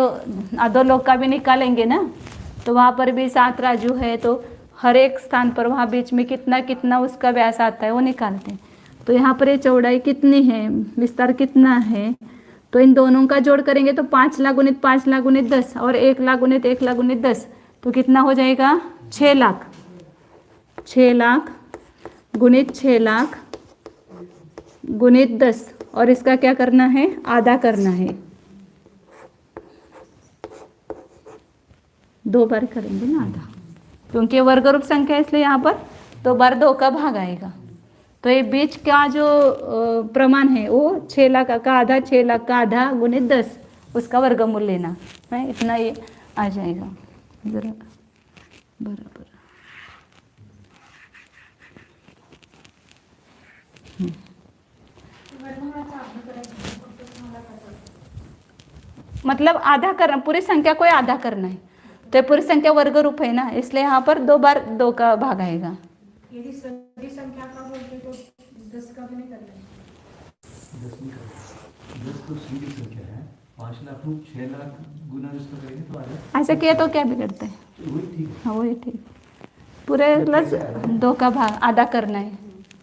आधो लोग का भी निकालेंगे ना, तो वहाँ पर भी 7 राजू है, तो हर एक स्थान पर वहाँ बीच में कितना कितना उसका व्यास आता है वो निकालते हैं। तो यहाँ पर ये चौड़ाई कितनी है, विस्तार कितना है, तो इन दोनों का जोड़ करेंगे तो 5 लाख गुणित 5 लाख गुणित 10 और 1 लाख गुणित 1 लाख गुणित 10, तो कितना हो जाएगा? 6 लाख। 6 लाख गुणित 6 लाख गुणित 10, और इसका क्या करना है? आधा करना है। 2 बार करेंगे ना आधा, क्योंकि वर्ग रूप संख्या इसलिए यहाँ पर 2 बार 2 का भाग आएगा। तो ये बीच का जो प्रमाण है वो 6 लाख का आधा, 6 लाख का आधा गुणित 10 उसका वर्गमूल लेना है। इतना ये आ जाएगा जरा बराबर। मतलब आधा करना, पूरी संख्या को आधा करना है। तो ये पूरी संख्या वर्ग रूप है ना, इसलिए यहाँ पर 2 बार 2 का भाग आएगा। यदि सभी संख्या का बोलते तो 10 का भी नहीं करना। 10 नहीं करेंगे, 10 तो सीधी संख्या है, 5 लाख को 6 लाख गुना इसका करेंगे तो आ जाए। ऐसा किया तो क्या बिगड़ता है? वही ठीक है। हाँ वही ठीक, पूरे प्लस 2 का भाग आधा करना है,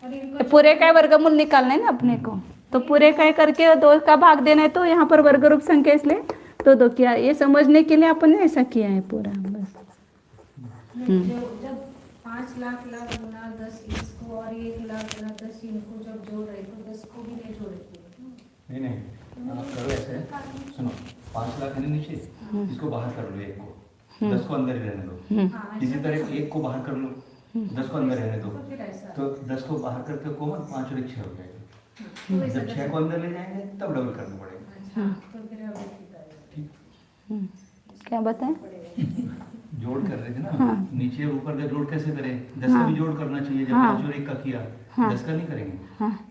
और इनको तो पूरे का वर्गमूल निकालना है ना अपने को, तो पूरे का करके 2 का भाग देना है, तो यहाँ पर वर्ग रूप संख्या इसलिए 2 किया। ये समझने के लिए अपन ने ऐसा किया है पूरा बस। जब 5 लाख गुना 10 इसको और 1 लाख गुना 10 इनको जब जोड़ रहे तो 10 को भी नहीं जोड़े। नहीं, आप करो ऐसे, सुनो, 5 लाख है ना नीचे, इसको बाहर कर लो, 1 को 10 को अंदर ही रहने दो। इसी तरह 1 को बाहर कर लो, 10 को अंदर रहने दो, तो 10 को बाहर करके कॉमन 5 और 1 6 हो जाएगा। जब 6 को अंदर ले जाएंगे तब डबल करना पड़ेगा। तो फिर अब ठीक, क्या बताएं? जोड़ कर रहे थे ना, नीचे ऊपर का जोड़ कैसे करें? 10 का भी जोड़ करना चाहिए, जब 5 और 1 का किया, 10 का नहीं करेंगे।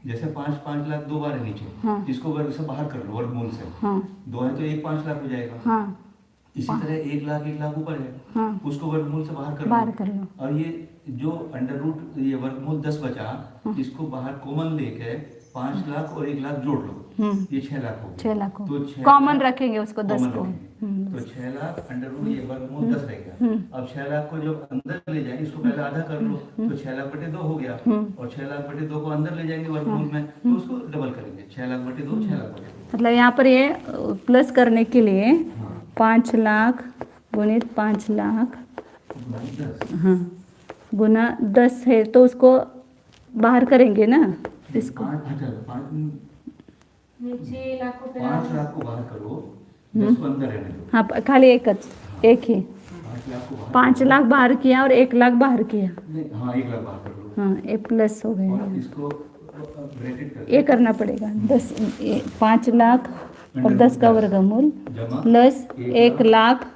जैसे 5 लाख 2 बार है नीचे, इसको वर्ग से बाहर कर लो, वर्गमूल से 2 है तो 1 5 लाख हो जाएगा। इसी तरह 1 लाख ऊपर है, उसको वर्गमूल से बाहर कर लो। और ये जो अंडर रूट ये वर्गमूल 10 बचा, इसको बाहर कॉमन लेके 5 लाख और 1 लाख जोड़ लो, ये 6 लाख हो गया। 6 लाख हो, तो कॉमन रखेंगे उसको 10 को। तो 6 लाख अंडर रूट ये वर्गमूल 10 रह गया। अब 6 लाख को जब अंदर ले जाएंगे, इसको पहले आधा कर लो, तो 6 लाख बटे 2 हो गया, और 6 लाख बटे 2 को अंदर ले जाएंगे वर्गमूल में, तो उसको डबल करेंगे, 6 लाख बटे 2, 6 लाख बटे 2। मतलब यहाँ पर ये प्लस करने के लिए 5 लाख गुणित 5 लाख हाँ गुना 10 है, तो उसको बाहर करेंगे ना इसको। 6 लाख को फिर 5 लाख को बाहर करो, 10 को अंदर रहने दो। हाँ एक ही 5 लाख को बाहर 5 लाख बाहर किया और 1 लाख बाहर किया। हाँ 1 लाख बाहर कर लो, हाँ ये प्लस हो गया, और इसको ब्रैकेट कर ये करना पड़ेगा 5 लाख और 10 का वर्गमूल जमा प्लस 1 लाख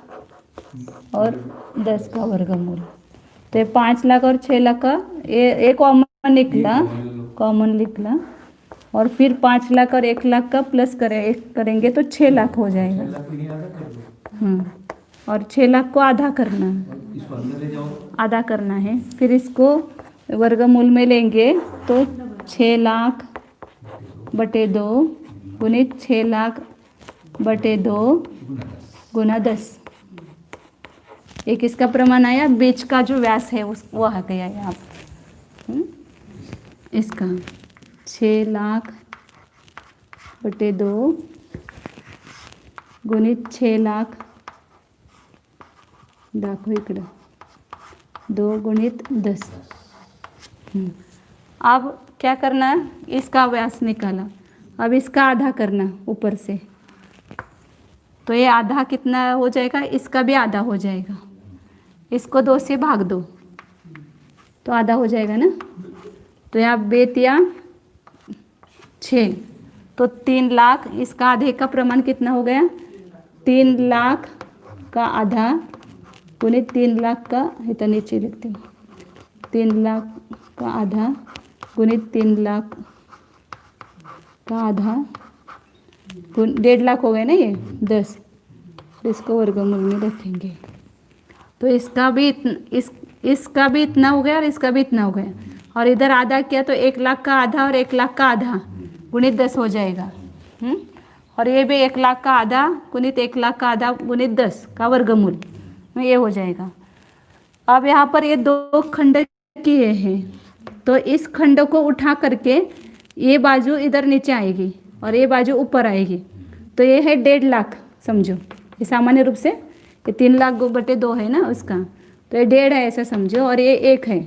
और 10 का वर्गमूल, तो ये 5 लाख और 6 लाख का ये कॉमन निकला, और फिर 5 लाख और 1 लाख का प्लस करेंगे तो 6 लाख हो जाएगा। 6 लाख को ये आधा कर दो, हाँ और 6 लाख को आधा करना, और इसको अंदर ले जाओ, आधा करना है, फिर इसको वर्गमूल में लेंगे तो 6 लाख बटे 2 गुणित 6 लाख बटे 2 गुना 10। एक इसका प्रमाण आया, बीच का जो व्यास है उस वो आ गया यहाँ पर। इसका 6 लाख बटे 2 गुणित 6 लाख दाखो इकडं 2 गुणित 10। अब क्या करना, इसका व्यास निकाला, अब इसका आधा करना ऊपर से, तो ये आधा कितना हो जाएगा, इसका भी आधा हो जाएगा, इसको 2 से भाग दो तो आधा हो जाएगा ना, तो यहाँ बेतिया 6, तो 3 लाख, इसका आधे का प्रमाण कितना हो गया, 3 लाख का आधा गुणित 3 लाख का, इतना नीचे लिखते हैं, 3 लाख का आधा गुणित 3 लाख का आधा 1.5 लाख हो गए ना ये 10, इसको वर्गमूल में रखेंगे, तो इसका भी इसका भी इतना हो गया और इसका भी इतना हो गया, और इधर आधा किया तो 1 लाख का आधा और 1 लाख का आधा गुणित 10 हो जाएगा। और ये भी 1 लाख का आधा गुणित 1 लाख का आधा गुणित 10 का वर्गमूल, ये हो जाएगा। अब यहाँ पर ये 2 खंड किए हैं, तो इस खंड को उठा करके ये बाजू इधर नीचे आएगी और ये बाजू ऊपर आएगी, तो ये है 1.5 लाख समझो, ये सामान्य रूप से ये 3 लाख बटे 2 है ना उसका, तो ये 1.5 है ऐसा समझो, और ये 1 है,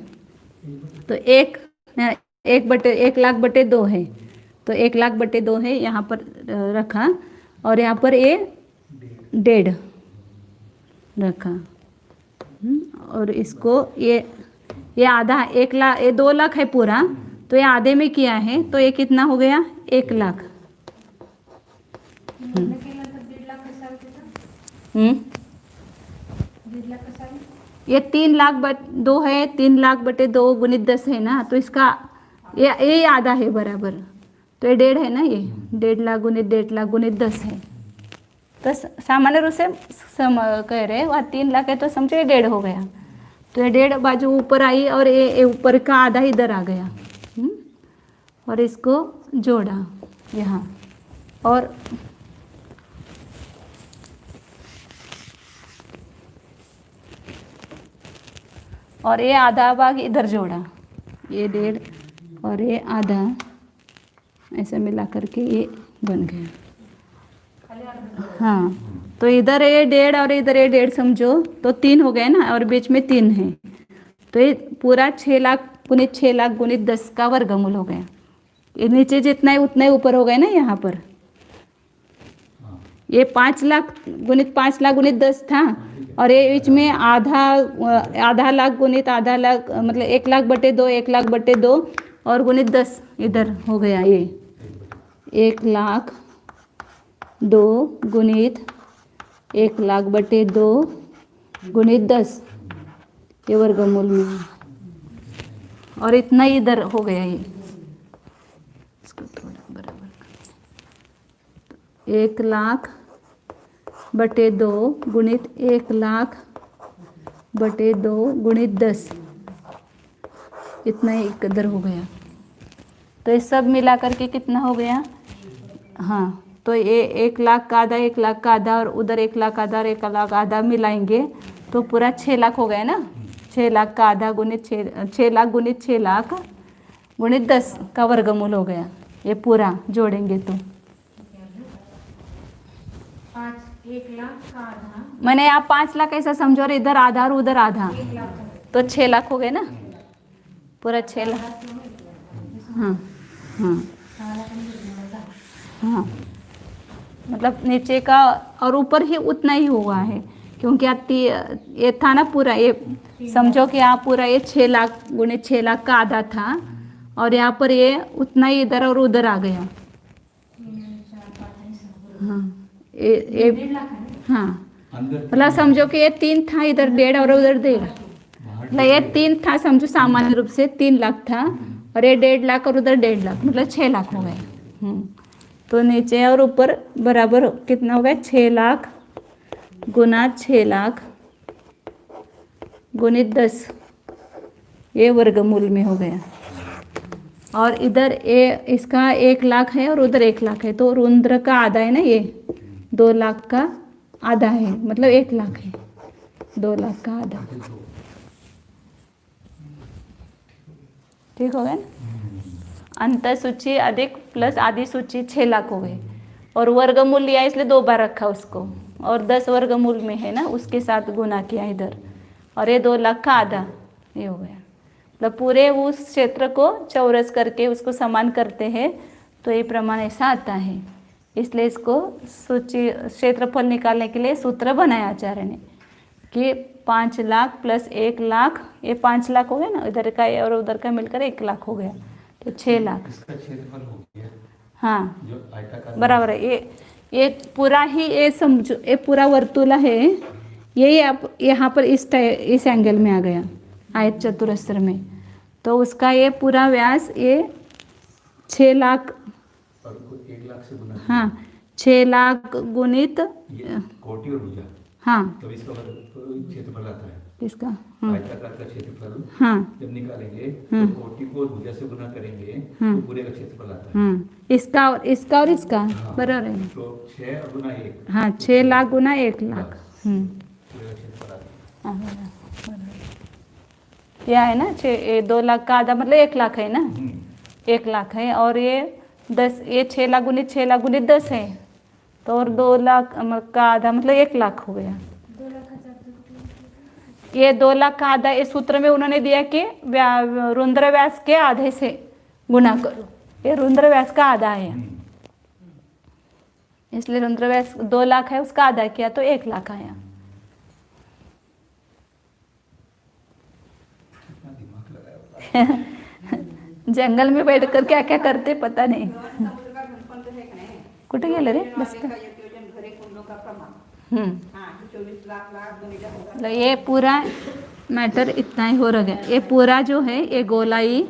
तो 1 लाख बटे 2 है, तो 1 लाख बटे 2 है यहाँ पर रखा, और यहाँ पर ये 1.5 रखा, और इसको ये आधा 1 लाख, ये 2 लाख है पूरा, तो ये आधे में किया है, तो ये कितना हो गया 1 लाख। 1.5 लाख कसा होता? 1.5 लाख कसा है? ये 3 लाख बटे 2 है, 3 लाख बटे 2 गुणित 10 है ना, तो इसका ये आधा है बराबर, तो ये 1.5 है ना, ये 1.5 लाख गुणित 1.5 लाख गुणित 10 है, तो सामान्य रूप से कह रहे वहाँ 3 लाख है तो समझो ये 1.5 हो गया, तो ये 1.5 बाजू ऊपर आई और ये ऊपर का आधा इधर आ गया। और इसको जोड़ा यहाँ और ये आधा भाग इधर जोड़ा, ये 1.5 और ये आधा, ऐसे मिला करके ये बन गया। हाँ, तो इधर ये 1.5 और इधर ये 1.5 समझो तो 3 हो गए ना, और बीच में 3 है, तो ये पूरा 6 लाख गुणित 6 लाख गुणित 10 का वर्गमूल हो गया। ये नीचे जितना है उतना ही ऊपर हो गया ना यहाँ पर। ये 5 लाख गुणित 5 लाख गुणित 10 था, और ये बीच में आधा लाख गुणित आधा लाख, मतलब 1 लाख बटे 2, 1 लाख बटे 2 और गुणित 10 इधर हो गया। ये 1 लाख 2 गुणित 1 लाख बटे 2 गुणित 10, ये वर्गमूल में, और इतना ही इधर हो गया। ये इसको थोड़ा बराबर 1 लाख बटे 2 गुणित 1 लाख बटे 2 गुणित 10, इतना ही इधर हो गया। तो ये सब मिला करके कितना हो गया? हाँ, तो ये 1 लाख का आधा, 1 लाख का आधा और उधर 1 लाख आधा और 1 लाख आधा मिलाएंगे तो पूरा 6 लाख हो गया ना। 6 लाख का आधा गुणित 6 लाख गुणित 6 लाख गुणित 10 का वर्गमूल हो गया। ये पूरा जोड़ेंगे तो 1 लाख का आधा, मैंने आप 5 लाख ऐसा समझो, और इधर आधा और उधर आधा, तो 6 लाख हो गए ना, पूरा 6 लाख। हाँ हाँ हाँ, मतलब नीचे का और ऊपर ही उतना ही हुआ है, क्योंकि ये था ना पूरा, ये समझो कि आप पूरा ये 6 लाख गुणित 6 लाख का आधा था, और यहाँ पर ये उतना ही इधर और उधर आ गया। हाँ, ये हाँ, मतलब समझो कि ये 3 था, इधर 1.5 और उधर 1.5, मतलब ये 3 था समझो, सामान्य रूप से 3 लाख था, और ये 1.5 लाख और उधर 1.5 लाख, मतलब 6 लाख हो गए। तो नीचे और ऊपर बराबर कितना हो गया? 6 लाख गुना 6 लाख गुणित 10, ये वर्गमूल में हो गया। और इधर ये इसका 1 लाख है और उधर 1 लाख है, तो रुद्र का आधा है ना, ये 2 लाख का आधा है, मतलब 1 लाख है, 2 लाख का आधा। ठीक हो गया ना। अंत सूची अधिक प्लस आधी सूची 6 लाख हो गए, और वर्गमूल लिया इसलिए 2 बार रखा उसको, और 10 वर्गमूल में है ना, उसके साथ गुना किया इधर, और ये 2 लाख का आधा ये हो गया। मतलब पूरे उस क्षेत्र को चौरस करके उसको समान करते हैं, तो ये प्रमाण ऐसा आता है। इसलिए इसको सूची क्षेत्रफल निकालने के लिए सूत्र बनाया आचार्य ने कि 5 लाख प्लस 1 लाख, ये 5 लाख हो गया ना, इधर का और उधर का मिलकर 1 लाख हो गया, तो 6 लाख। इसका क्षेत्रफल हो गया। हाँ, जो आयताकार बराबर है। ये पूरा ही, ये समझो ये पूरा वर्तुला है, यही आप यहाँ पर इस एंगल में आ गया आयत चतुरस्र में, तो उसका ये पूरा व्यास ये 6 लाख, और उसको 1 लाख से गुना। हाँ, 6 लाख गुणित ये कोटि और भुजा, हाँ, तो इसका क्षेत्रफल आता है। इसका आयताकार का क्षेत्रफल हाँ जब निकालेंगे तो कोटि को भुजा से गुना करेंगे तो पूरे का क्षेत्रफल आता है। इसका और इसका हाँ, बराबर है। तो 6 और गुना 1, हाँ, 6 लाख गुना 1 लाख। पूरे का क्षेत्रफल आता है। यह है ना 2 लाख का आधा, मतलब 1 लाख है ना, 1 लाख है, और ये 10, ये 6 लाख गुणित 10 है, तो और 2 लाख का आधा मतलब 1 लाख हो गया। ये 2 लाख का आधा इस सूत्र में उन्होंने दिया कि रुद्र व्यास के आधे से गुना करो, ये रुद्र व्यास का आधा है, इसलिए रुद्र व्यास 2 लाख है, उसका आधा किया तो 1 लाख आया। जंगल में बैठ कर क्या क्या करते पता नहीं। कुठे गेले रे बसता। तो ये पूरा मैटर इतना ही हो गया। ये पूरा जो है ये गोलाई,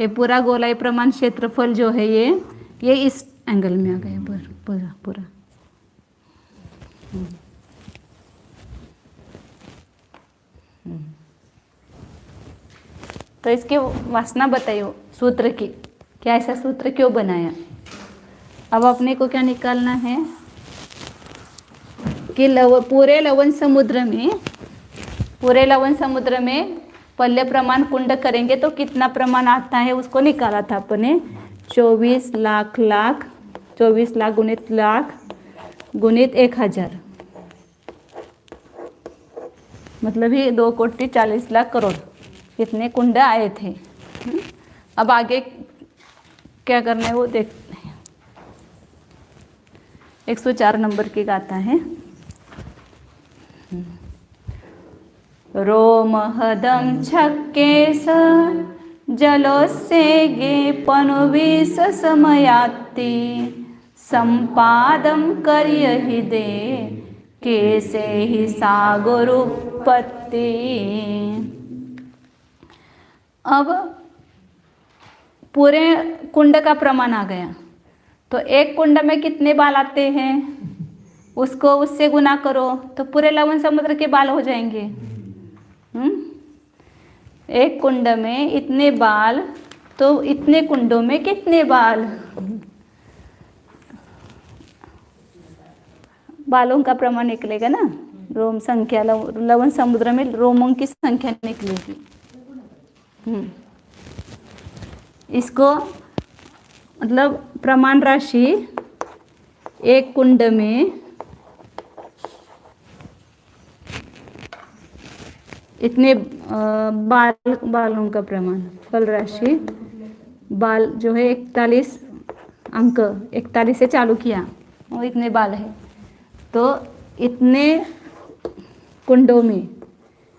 ये पूरा गोलाई प्रमाण क्षेत्रफल जो है ये इस एंगल में आ गया पूरा पूरा। तो इसकी वासना बताइए सूत्र की, क्या ऐसा सूत्र क्यों बनाया। अब अपने को क्या निकालना है कि पूरे लवण समुद्र में पल्य प्रमाण कुंड करेंगे तो कितना प्रमाण आता है उसको निकाला था अपने। 24 लाख 24 लाख गुणित लाख गुणित 1000, मतलब ही 2,40,00,000 करोड़ कितने कुंड आए थे। अब आगे क्या करना है वो देखते हैं। 104 नंबर की गाथा है। रोमहदं छक्केश जलोस्य गे पनुविस समयात्ति संपादं कर्यहि दे केसे ही सागरोत्पत्ति। अब पूरे कुंड का प्रमाण आ गया, तो एक कुंड में कितने बाल आते हैं उसको उससे गुना करो तो पूरे लवण समुद्र के बाल हो जाएंगे। एक कुंड में इतने बाल, तो इतने कुंडों में कितने बाल, बालों का प्रमाण निकलेगा ना। रोम संख्या लवण समुद्र में रोमों की संख्या निकलेगी। इसको मतलब प्रमाण राशि एक कुंड में इतने बालों का प्रमाण, फल राशि बाल जो है 41 अंक 41 से चालू किया, वो इतने बाल है, तो इतने कुंडों में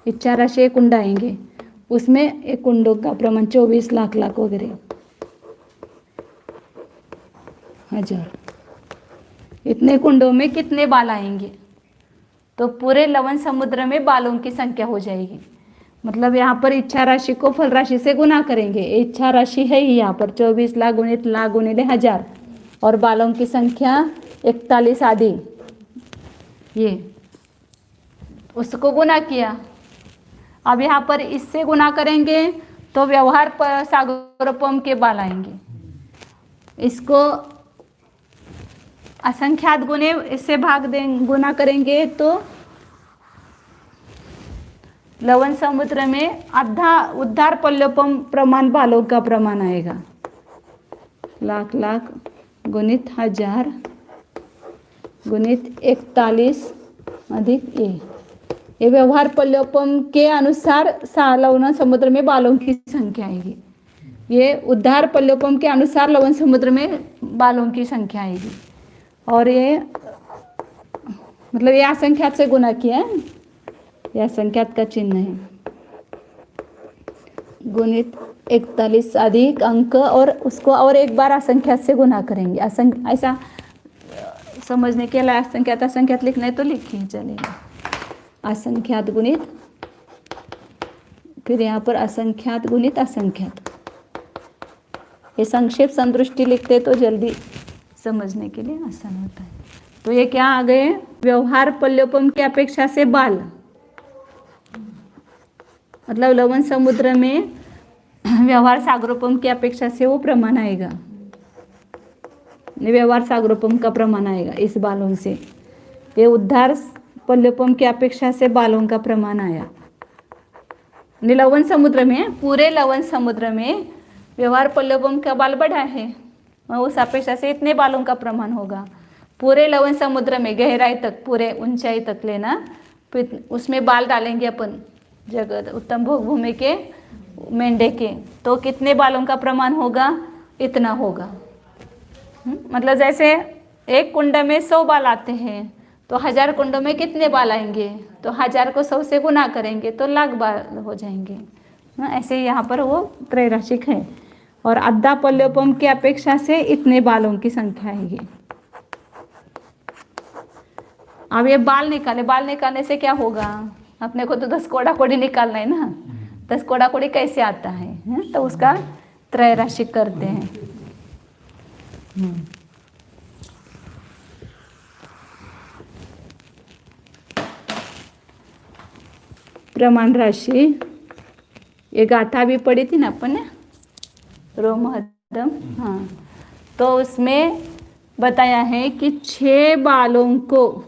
इच्छा राशि कुंड आएंगे, उसमें एक कुंडों का प्रमाण 24 लाख वगैरह 1000। इतने कुंडों में कितने बाल आएंगे तो पूरे लवण समुद्र में बालों की संख्या हो जाएगी। मतलब यहाँ पर इच्छा राशि को फल राशि से गुना करेंगे। इच्छा राशि है ही यहाँ पर 24 लाख गुणित 1000 और बालों की संख्या 41 आदि, ये उसको गुना किया। अब यहाँ पर इससे गुना करेंगे तो व्यवहार पर सागरोपम के बाल आएंगे। इसको असंख्यात गुणे इससे गुना करेंगे तो लवण समुद्र में उद्धार पल्योपम प्रमाण बालों का प्रमाण आएगा। लाख गुणित 1000 गुणित 41 अधिक ये व्यवहार पल्योपम के अनुसार लवण समुद्र में बालों की संख्या आएगी। ये उद्धार पल्योपम के अनुसार लवण समुद्र में बालों की संख्या आएगी। और ये मतलब ये असंख्यात से गुना किया है, यह असंख्यात का चिन्ह है। गुणित 41 अधिक अंक और उसको और एक बार असंख्यात से गुना करेंगे। ऐसा समझने के लिए असंख्यात लिखना है तो लिखिए, चलेगा। असंख्यात गुणित, फिर यहाँ पर असंख्यात गुणित असंख्यात। ये संक्षेप संदृष्टि लिखते तो जल्दी समझने के लिए आसान होता है। तो ये क्या आ गए, व्यवहार पल्योपम की अपेक्षा से बाल, मतलब लवण समुद्र में व्यवहार सागरोपम की अपेक्षा से वो प्रमाण आएगा, व्यवहार सागरोपम का प्रमाण आएगा इस बालों से। ये उद्धार पल्योपम की अपेक्षा से बालों का प्रमाण आया। लवण समुद्र में, पूरे लवण समुद्र में व्यवहार पल्योपम का बाल बढ़ा है, उस अपेक्षा से इतने बालों का प्रमाण होगा। पूरे लवण समुद्र में गहराई तक, पूरे ऊंचाई तक लेना, फिर उसमें बाल डालेंगे अपन जगत उत्तम भोग भूमि के मेंढे के, तो कितने बालों का प्रमाण होगा, इतना होगा। मतलब जैसे एक कुंड में 100 बाल आते हैं तो 1000 कुंडों में कितने बाल आएंगे, तो 1000 को 100 से गुना करेंगे तो लाख बाल हो जाएंगे। ऐसे यहाँ पर वो त्रैराशिक है। और अद्धा पल्योपम की अपेक्षा से इतने बालों की संख्या आएगी। अब ये बाल निकालने से क्या होगा, अपने को तो 10 कोड़ा कोड़ी निकालना है ना। 10 कोड़ा कोड़ी कैसे आता है, तो उसका त्रैराशिक करते हैं। प्रमाण राशि, ये गाथा भी पढ़ी थी ना अपन ने, रोमहदम। हाँ, तो उसमें बताया है कि 6 बालों को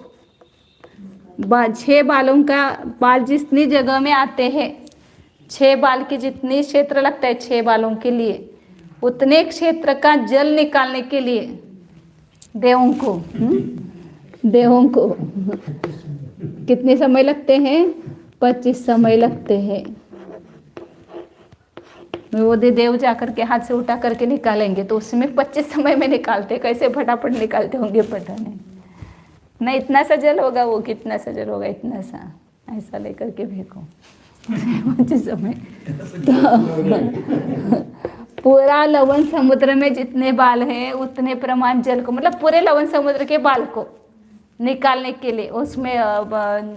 6 बालों का बाल जितनी जगह में आते हैं, 6 बाल के जितनी क्षेत्र लगता है 6 बालों के लिए, उतने क्षेत्र का जल निकालने के लिए देवों को कितने समय लगते हैं? 25 समय लगते हैं। वो देव जाकर के हाथ से उठा करके निकालेंगे तो उसमें 25 समय में निकालते, कैसे फटाफट निकालते होंगे पता नहीं। ना इतना सा जल होगा, वो कितना सा जल होगा, इतना सा ऐसा लेकर के फेंको 25 समय। तो पूरा लवण समुद्र में जितने बाल हैं उतने प्रमाण जल को, मतलब पूरे लवण समुद्र के बाल को निकालने के लिए, उसमें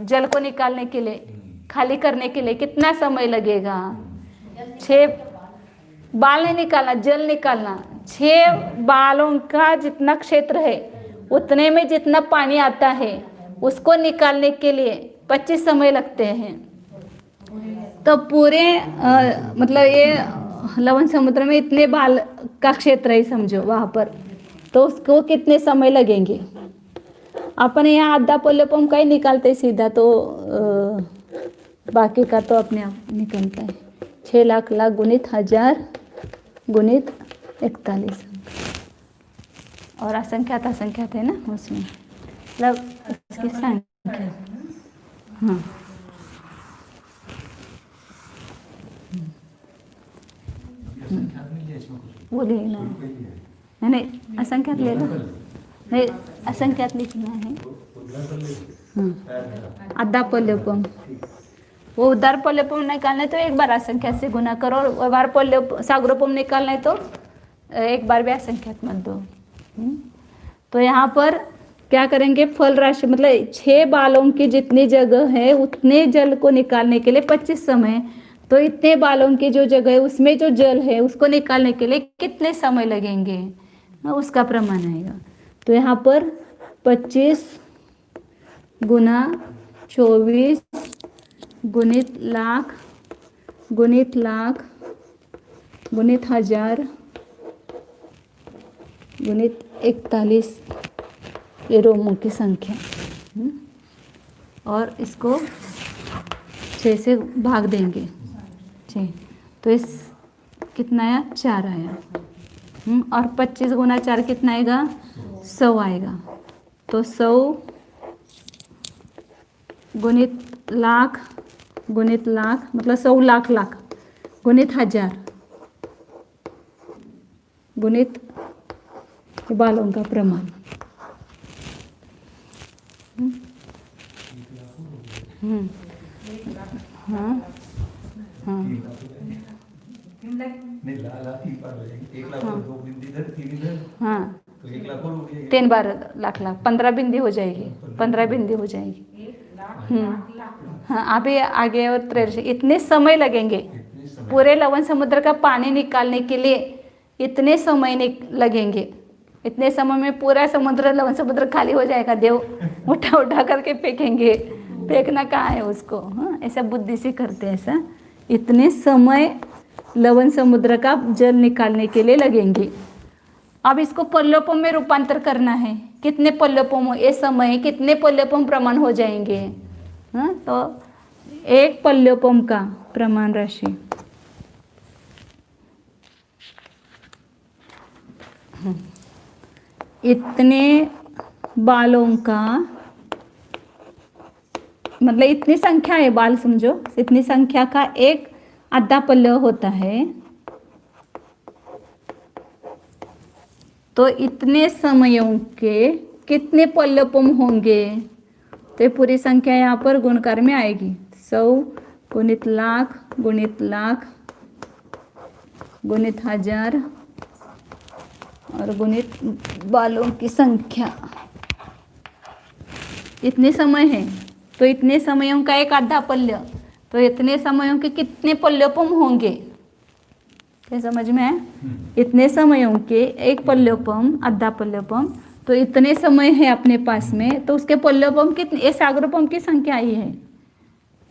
जल को निकालने के लिए, खाली करने के लिए कितना समय लगेगा? 6 बाल नहीं निकालना, जल निकालना। 6 बालों का जितना क्षेत्र है उतने में जितना पानी आता है उसको निकालने के लिए 25 समय लगते हैं। तो पूरे मतलब ये लवण समुद्र में इतने बाल का क्षेत्र है समझो वहाँ पर, तो उसको कितने समय लगेंगे? अपन यहाँ आधा पल्लपम का ही निकालते सीधा, तो बाकी का तो अपने आप निकलता है। 6 लाख लाख गुणित 1000 गुणित 41 और असंख्यात असंख्यात है ना उसमें, मतलब इसकी संख्या। हाँ, वो लेना है, नहीं असंख्यात ले लो, नहीं असंख्यात लिखना है। आधा पल्लपम, वो उदार पल्लपम निकालना है तो एक बार असंख्यात से गुना करो, और एक बार सागरोपम निकालना है तो एक बार भी असंख्यात मत दो। तो यहाँ पर क्या करेंगे? फल राशि मतलब 6 बालों की जितनी जगह है उतने जल को निकालने के लिए 25 समय, तो इतने बालों की जो जगह है उसमें जो जल है उसको निकालने के लिए कितने समय लगेंगे, उसका प्रमाण आएगा। तो यहाँ पर 25 गुना 24 गुणित लाख गुणित 1000 गुणित 41, ये रोमों की संख्या। और इसको 6 से भाग देंगे, 6, तो इस कितना आया? 4 आया। और 25 गुना 4 कितना आएगा? 100 आएगा। तो 100 गुणित लाख मतलब 100 लाख गुणित 1000 गुणित बालों का प्रमाण। हाँ हाँ हाँ, 3 बार लाख 15 बिंदी हो जाएगी, 15 बिंदी हो जाएगी। हाँ, अभी आगे और 13 इतने समय लगेंगे पूरे लवण समुद्र का पानी निकालने के लिए, इतने समय लगेंगे। इतने समय में पूरा समुद्र लवण समुद्र खाली हो जाएगा। देव उठा करके फेंकेंगे, फेंकना कहाँ है उसको। हाँ, ऐसा बुद्धि से करते हैं ऐसा। इतने समय लवण समुद्र का जल निकालने के लिए लगेंगे। अब इसको पल्लवों में रूपांतर करना है। कितने पल्लवों, ये समय कितने पल्लवों प्रमाण हो जाएंगे? हाँ, तो 1 पल्लवों का प्रमाण राशि इतने बालों का, मतलब इतनी संख्या है बाल समझो, इतनी संख्या का 1 आधा पल्लव होता है। तो इतने समयों के कितने पल्लवों होंगे? तो ये पूरी संख्या यहाँ पर गुणकार में आएगी। 100 गुणित लाख गुणित 1000 और गुणित बालों की संख्या। इतने समय है तो इतने समयों का 1 आधा पल्लव, तो इतने समयों के कितने पल्लवों होंगे? क्या समझ में है? इतने समयों के 1 पल्लवम आधा पल्लवम, तो इतने समय है अपने पास में, तो उसके पल्लवम कितने? ये सागरोपम की संख्या ही है।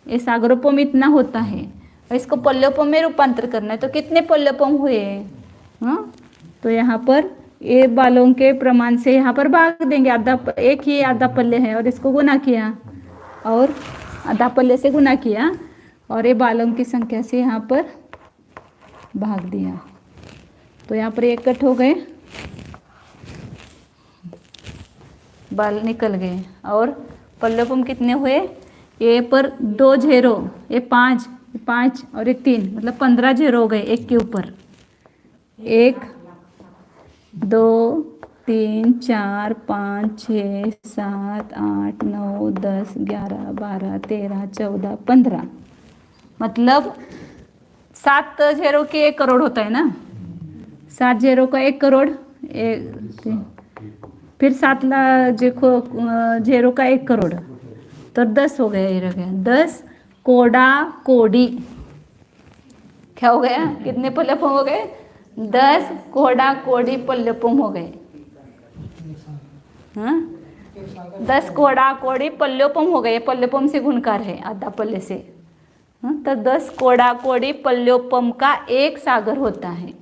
ये सागरोपम इतना होता है और इसको पल्योपम में रूपांतर करना है, तो कितने पल्योपम हुए? हाँ, तो यहाँ पर ये बालों के प्रमाण से यहाँ पर भाग देंगे, आधा एक ही आधा पल्ले है और इसको गुना किया और आधा पल्ले से गुना किया और ये बालों की संख्या से यहाँ पर भाग दिया, तो यहाँ पर एक कट हो गए, बाल निकल गए। और पल्लोपम कितने हुए? ये पर 2 0, ये 5 और ये 3, मतलब 15 0 हो गए एक के ऊपर। 1 2 3 4 5 6 7 8 9 10 11 12 13 14 15, मतलब 7 0 के 1 करोड़ होता है ना, 7 0 का 1 करोड़, फिर 7 0 का 1 करोड़, तो 10 हो गया, ये रह गया 10 कोड़ा कोड़ी। क्या हो गया? कितने पल्योपम हो गए? 10 कोड़ा कोड़ी पल्योपम हो गए। हाँ, 10 कोड़ा कोड़ी पल्योपम हो गए। पल्योपम से गुणकार है, आधा पल्ले से। हाँ, तो 10 कोड़ा कोड़ी पल्योपम का एक सागर होता है,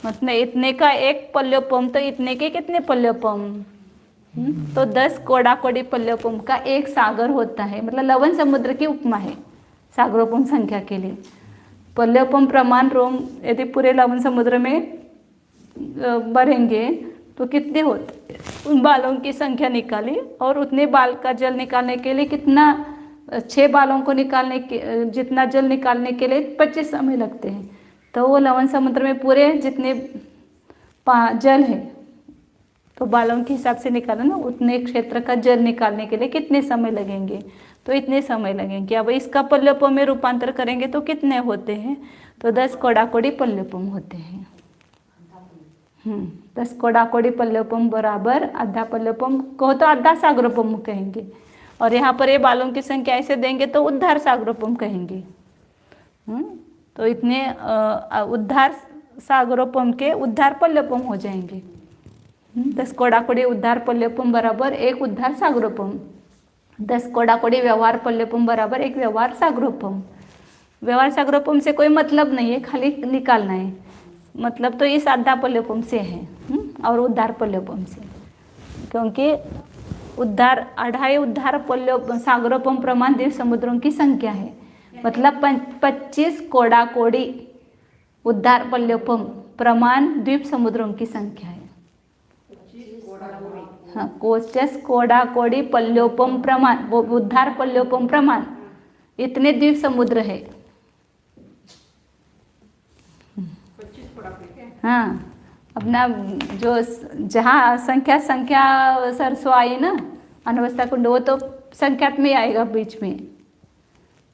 मतलब इतने का एक पल्योपम, तो इतने के कितने पल्योपम? तो 10 कोड़ा कोड़ी पल्योपम का एक सागर होता है, मतलब लवण समुद्र की उपमा है सागरोपम संख्या के लिए। पल्योपम प्रमाण रोम यदि पूरे लवण समुद्र में भरेंगे तो कितने होते? उन बालों की संख्या निकाली और उतने बाल का जल निकालने के लिए कितना, 6 बालों को निकालने के जितना जल निकालने के लिए 25 समय लगते हैं। तो वो लवण समुद्र में पूरे जितने जल है, तो बालों के हिसाब से निकाला ना, उतने क्षेत्र का जल निकालने के लिए कितने समय लगेंगे? तो इतने समय लगेंगे। अब इसका पल्योपम में रूपांतर करेंगे तो कितने होते हैं? तो 10 कोड़ा कोड़ी पल्योपम होते हैं। 10 कोड़ा कोड़ी पल्योपम बराबर आधा पल्योपम को तो आधा सागरोपम कहेंगे, और यहाँ पर ये बालों की संख्या ऐसे देंगे तो उद्धार सागरोपम कहेंगे। तो इतने उद्धार सागरोपम के उद्धार पल्योपम हो जाएंगे। 10 कोड़ा कोड़ी उद्धार पल्योपम बराबर 1 उद्धार सागरोपम। 10 कोड़ा कोड़ी व्यवहार पल्योपम बराबर 1 व्यवहार सागरोपम। व्यवहार सागरोपम से कोई मतलब नहीं है, खाली निकालना है, मतलब तो इस आधा पल्योपम से है और उद्धार पल्योपम से, क्योंकि उद्धार 2.5 उद्धार पल्योपम सागरोपम प्रमाण द्वीप समुद्रों की संख्या है, मतलब 25 कोड़ा कोड़ी उद्धार पल्योपम प्रमाण द्वीप समुद्रों की संख्या है। हाँ, कोस्टस कोड़ा कोड़ी पल्योपम प्रमाण, वो उद्धार पल्योपम प्रमाण, इतने द्वीप समुद्र है। हाँ, अपना जो जहाँ संख्या सरसों आई ना अनवस्था कुंड, वो तो संख्यात में आएगा, बीच में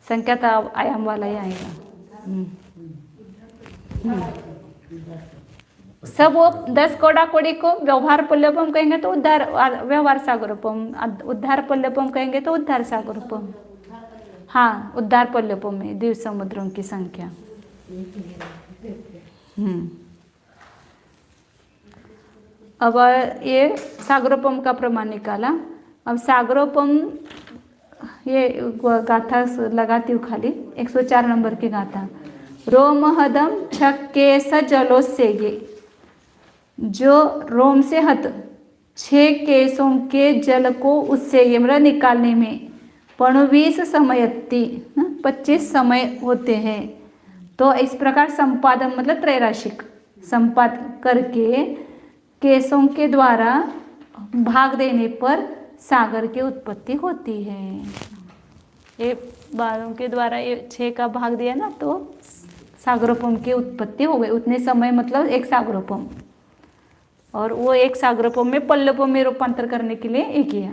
संख्यात आयाम वाला ही आएगा। सब वो 10 कोड़ा कोड़ी को व्यवहार पल्योपम कहेंगे तो उद्धार व्यवहार सागरोपम, उद्धार पल्योपम कहेंगे तो उद्धार सागरोपम। हाँ, उद्धार पल्योपम में द्वीप समुद्रों की संख्या। अब ये सागरोपम का प्रमाण निकाला। अब सागरोपम ये गाथा लगाती हूँ खाली, 104 नंबर की गाथा। रोमहदम छक्केस जलोस्सेगे, जो रोम से हत 6 केसों के जल को उससे मतलब निकालने में 25 समयत्ति 25 समय होते हैं। तो इस प्रकार संपादन मतलब त्रैराशिक संपादन करके केसों के द्वारा भाग देने पर सागर की उत्पत्ति होती है। ये बालों के द्वारा ये 6 का भाग दिया ना, तो सागरोपम की उत्पत्ति हो गई। उतने समय मतलब 1 सागरोपम, और वो 1 सागरोपम में पल्योपम में रूपांतर करने के लिए एक किया।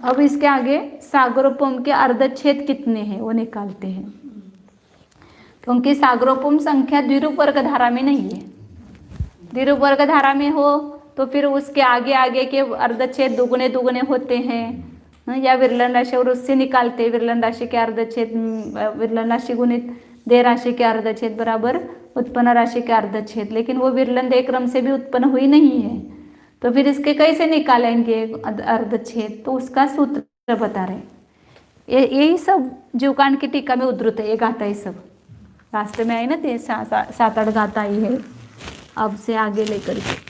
अब इसके आगे सागरोपम के अर्धच्छेद कितने हैं वो निकालते हैं, क्योंकि सागरोपम संख्या द्विरूप वर्ग धारा में नहीं है। द्विरूप वर्ग धारा में हो तो फिर उसके आगे आगे के अर्धच्छेद दुगुने दुगुने होते हैं, या विरलन राशि और उससे निकालते हैं। विरलन राशि के अर्धच्छेद, विरलन राशि गुणित दे राशि के अर्धच्छेद बराबर उत्पन्न राशि के अर्धच्छेद, लेकिन वो विरलन दे क्रम से भी उत्पन्न हुई नहीं है। तो फिर इसके कैसे निकालेंगे अर्धच्छेद, तो उसका सूत्र बता रहे। यही सब जीवकांड की टीका में उद्धृत है, ये गाथा ही सब लास्ट में आई ना, 7-8 गाथा आई है अब से आगे लेकर के।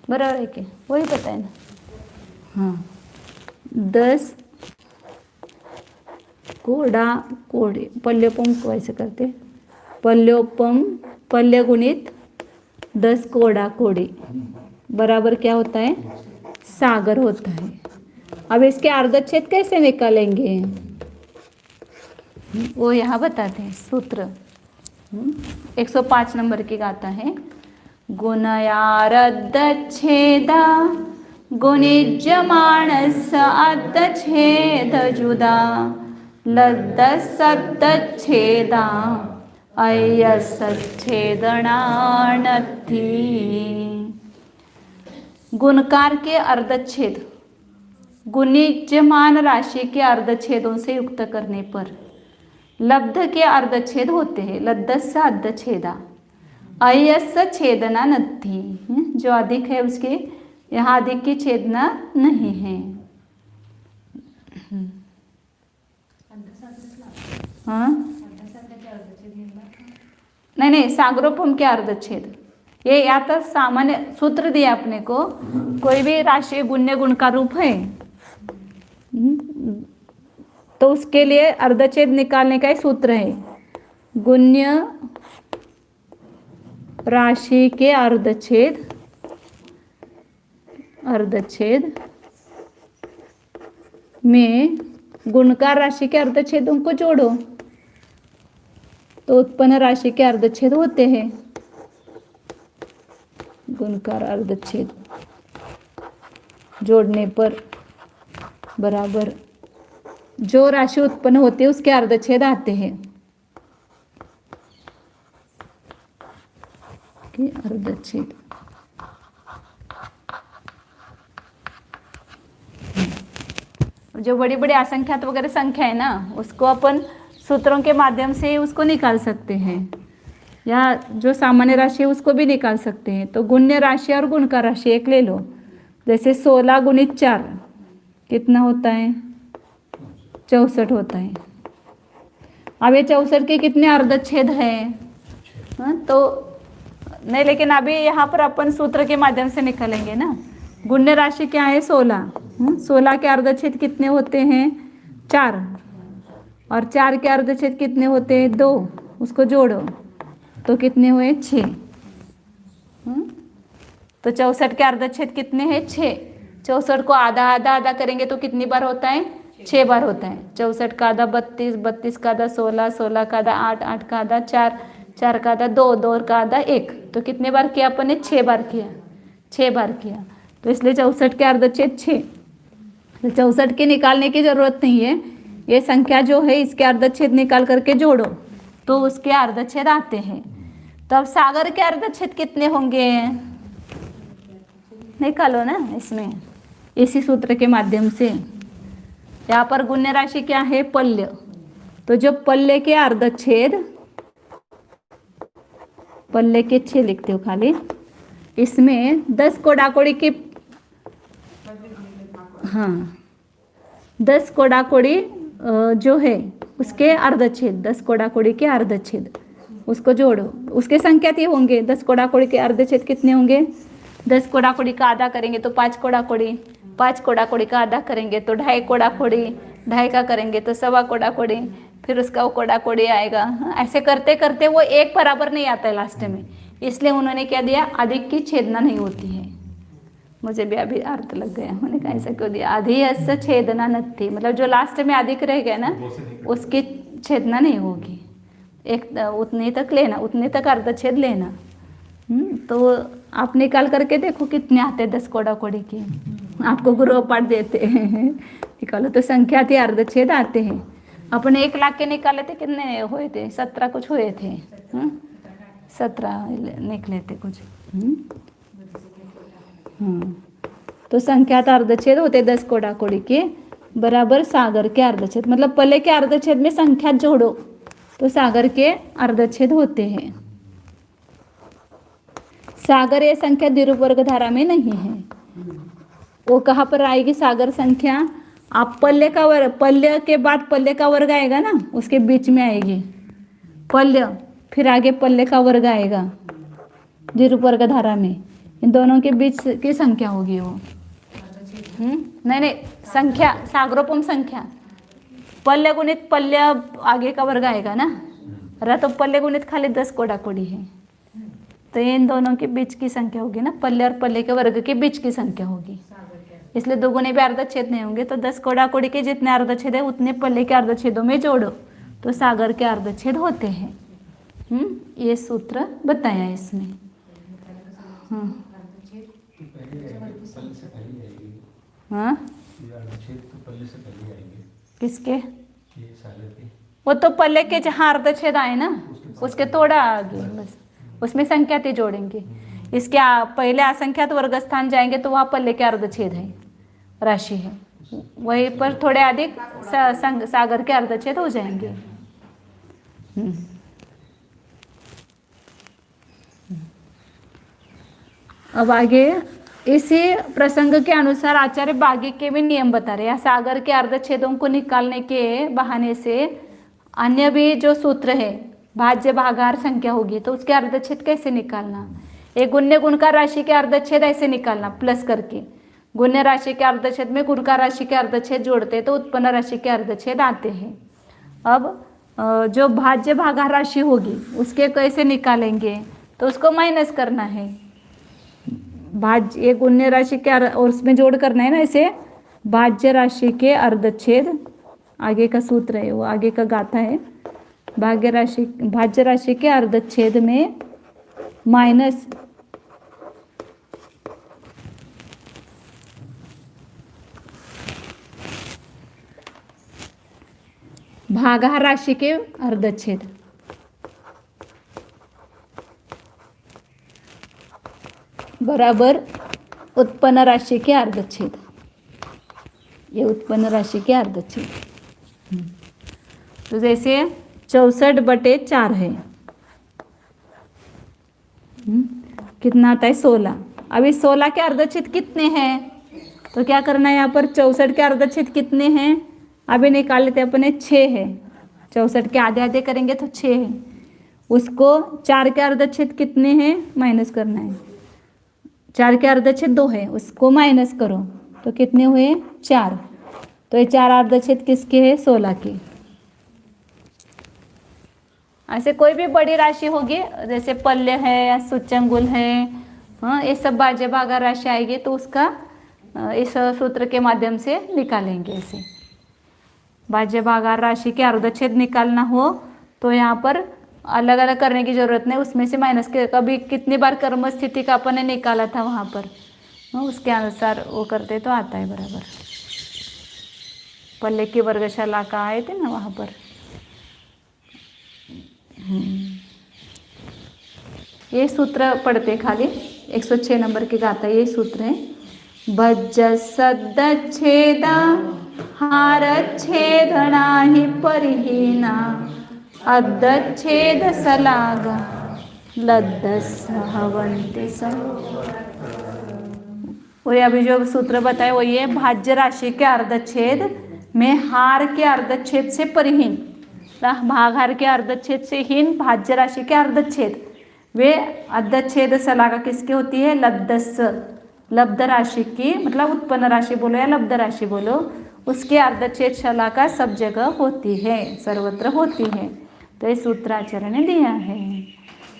बराबर है क्या, वही पता है ना। हाँ 10 कोड़ा कोड़े, पल्योपम को ऐसे करते, पल्योपम पल्य गुणित 10 कोड़ा कोड़ी बराबर क्या होता है, सागर होता है। अब इसके अर्धच्छेद कैसे निकालेंगे वो यहाँ बताते हैं सूत्र। 105 नंबर की गाथा है। गुणयारद्धच्छेदा गुणिज्यमाणस्य अर्धच्छेद जुदा लब्धसब्दच्छेदा अयसच्छेदनानथि। गुणकार के अर्धच्छेद गुणिज्यमान राशि के अर्धच्छेदों से युक्त करने पर लब्ध के अर्धच्छेद होते हैं। लब्धस्य अर्धच्छेदा अयस्य छेदना नथि, जो अधिक है उसके यहाँ अधिक की छेदना नहीं है। हाँ नहीं, सागरोपम के अर्धच्छेद, ये या तो सामान्य सूत्र दिया अपने को, कोई भी राशि गुण्य गुण का रूप है तो उसके लिए अर्धच्छेद निकालने का ही सूत्र है। गुण्य राशि के अर्धच्छेद में गुणकार राशि के अर्धच्छेदों को जोड़ो तो उत्पन्न राशि के अर्धच्छेद होते हैं। गुणकार अर्धच्छेद जोड़ने पर बराबर जो राशि उत्पन्न होती है उसके अर्धच्छेद आते हैं। अर्धच्छेद जो बड़ी बड़ी असंख्यात वगैरह संख्या है ना, उसको अपन सूत्रों के माध्यम से उसको निकाल सकते हैं, या जो सामान्य राशि है उसको भी निकाल सकते हैं। तो गुण्य राशि और गुणकार राशि एक ले लो, जैसे 16 गुणित 4 कितना होता है, 64 होता है। अब ये 64 के कितने अर्धच्छेद है, हाँ तो नहीं, लेकिन अभी यहाँ पर अपन सूत्र के माध्यम से निकालेंगे ना। गुण्य राशि क्या है 16, 16 के अर्धच्छेद कितने होते हैं 4, और 4 के अर्धच्छेद कितने होते हैं 2, उसको जोड़ो तो कितने हुए 6। तो 64 के अर्धच्छेद कितने हैं 6। 64 को आधा आधा आधा करेंगे तो कितनी बार होता है 6 बार होता है। 64 का आधा 32, 32 का आधा 16, 16 का आधा 8, 8 का आधा 4, 4 का आधा 2, 2 का आधा 1, तो कितने बार किया अपन ने 6 बार किया, 6 बार किया। तो इसलिए 64 के अर्धच्छेद 6। तो 64 के निकालने की जरूरत नहीं है, ये संख्या जो है इसके अर्धच्छेद निकाल करके जोड़ो तो उसके अर्धच्छेद आते हैं। तो अब सागर के अर्धच्छेद कितने होंगे निकालो ना इसमें, इसी सूत्र के माध्यम से। यहाँ पर गुण्य राशि क्या है पल्य, तो जो पल्य के अर्धच्छेद, पल्ले के 6 लिखते हो खाली, इसमें 10 कोड़ाकोड़ी की, हाँ 10 कोड़ाकोड़ी जो है उसके अर्धच्छेद, 10 कोड़ाकोड़ी के अर्धच्छेद उसको जोड़ो, उसके संख्या ये होंगे। 10 कोड़ाकोड़ी के अर्धच्छेद कितने होंगे, 10 कोड़ाकोड़ी का आधा करेंगे तो 5 कोड़ाकोड़ी, 5 कोड़ाकोड़ी का आधा करेंगे तो 2.5 कोड़ाकोड़ी, 2.5 का करेंगे तो 1.25 कोड़ाकोड़ी, फिर उसका वो कोड़ाकोड़ी आएगा। ऐसे करते करते वो एक बराबर नहीं आता है लास्ट में, इसलिए उन्होंने क्या दिया, अधिक की छेदना नहीं होती है। मुझे भी अभी अर्थ लग गया, मैंने कहा ऐसा क्यों दिया, अधिक छेदना नथि, मतलब जो लास्ट में अधिक रह गया ना उसकी छेदना नहीं होगी, एक उतने तक लेना, उतने तक अर्धच्छेद लेना। तो आप निकाल करके देखो कितने आते हैं 10 कोड़ाकोड़ी के, आपको गुरु पाठ देते हैं निकालो तो संख्या थी अर्धच्छेद आते हैं। अपने 1 लाख के निकाले थे, कितने हुए थे 17 कुछ हुए थे, 17 निकले थे कुछ। तो संख्यात अर्धच्छेद होते 10 कोडाकोड़ी के बराबर सागर के अर्धच्छेद, मतलब पल्ले के अर्धच्छेद में संख्या जोड़ो तो सागर के अर्धच्छेद होते हैं। सागर ये संख्या द्विरूप वर्ग धारा में नहीं है। वो कहाँ पर आएगी सागर संख्या? आप पल्ले का वर्ग, पल्ले के बाद पल्ले का वर्ग आएगा ना, उसके बीच में आएगी पल्ले, फिर आगे पल्ले का वर्ग आएगा द्विरूप वर्ग धारा में। इन दोनों के बीच की संख्या होगी वो। नहीं, संख्या सागरोपम संख्या, पल्ले गुणित पल्ले आगे का वर्ग आएगा ना, रहा तो पल्ले गुणित खाली 10 कोडाकोड़ी है, तो इन दोनों के बीच की संख्या होगी ना, पल्ले और पल्ले के वर्ग के बीच की संख्या होगी। इसलिए दोगुने भी अर्धच्छेद नहीं होंगे, तो 10 कोडाकोड़ी के जितने अर्धच्छेद है उतने पल्ले के अर्धच्छेदों में जोड़ो तो सागर के अर्धच्छेद होते हैं। ये सूत्र बताया इसमें। हाँ, किसके? वो तो पल्ले के जहाँ अर्धच्छेद आए ना उसके थोड़ा आगे, बस उसमें संख्या ते जोड़ेंगे। इसके पहले असंख्यात वर्ग स्थान जाएंगे तो वहाँ पल्ले के अर्धच्छेद है, राशि है, वहीं पर थोड़े अधिक सागर के अर्धच्छेद हो जाएंगे। अब आगे इसी प्रसंग के अनुसार आचार्य बागी के भी नियम बता रहे हैं। सागर के अर्धच्छेदों को निकालने के बहाने से अन्य भी जो सूत्र है, भाज्य भागाहार संख्या होगी तो उसके अर्धच्छेद कैसे निकालना, एक गुण्य गुणकार राशि के अर्धच्छेद ऐसे निकालना प्लस करके, गुण्य राशि के अर्धच्छेद में गुणकार राशि के अर्धच्छेद जोड़ते तो उत्पन्न राशि के अर्धच्छेद आते हैं। अब जो भाज्य भागाहार राशि होगी उसके कैसे निकालेंगे, तो उसको माइनस करना है। भाज्य एक गुण्य राशि के और उसमें जोड़ करना है ना, इसे भाज्य राशि के अर्धच्छेद, आगे का सूत्र है वो, आगे का गाथा है, भाज्य राशि के अर्धच्छेद में माइनस भागाहार राशि के अर्धच्छेद, बराबर उत्पन्न राशि के अर्धच्छेद। ये उत्पन्न राशि के अर्धच्छेद। तो जैसे 64/4 है, कितना आता है 16। अभी 16 के अर्धच्छेद कितने हैं, तो क्या करना है यहाँ पर, 64 के अर्धच्छेद कितने हैं अभी निकाल लेते हैं अपने, 6 है। 64 के आधे आधे करेंगे तो 6 है। उसको 4 के अर्धच्छेद कितने हैं माइनस करना है, 4 के अर्धच्छेद 2 है, उसको माइनस करो तो कितने हुए 4। तो ये 4 अर्धच्छेद किसके हैं, 16 के। ऐसे कोई भी बड़ी राशि होगी जैसे पल्ले है या सूच्यंगुल है, हाँ, ये सब भाज्य भागाहार राशि आएगी तो उसका इस सूत्र के माध्यम से निकालेंगे। ऐसे भाज्य भागाहार राशि के अर्धच्छेद निकालना हो तो यहाँ पर अलग अलग करने की जरूरत नहीं, उसमें से माइनस के कभी कितनी बार कर्म स्थिति का अपन ने निकाला था वहाँ पर, उसके अनुसार वो करते तो आता है बराबर। पल्ले की वर्गशाला का आए थे ना वहाँ पर। ये सूत्र पढ़ते खाली 106 नंबर की गाथा, ये सूत्र है। भज्ज सद्दच्छेदा हारच्छेदना ही परिहीना अद्दच्छेद सलागा लद्दस्सहवन्ति सम। और अभी जो सूत्र बताए वो ये, भाज्य राशि के अर्धच्छेद में हार के अर्धच्छेद से परिहीन, भागाहार के अर्धच्छेद से हीन भाज्य राशि के अर्धच्छेद, वे अद्दच्छेद सलागा किसकी होती है, लब्धस्स, लब्ध राशि की, मतलब उत्पन्न राशि बोलो या लब्ध राशि बोलो, उसके अर्धच्छेद शलाका सब जगह होती है, सर्वत्र होती है। तो ये सूत्राचार्य ने दिया है।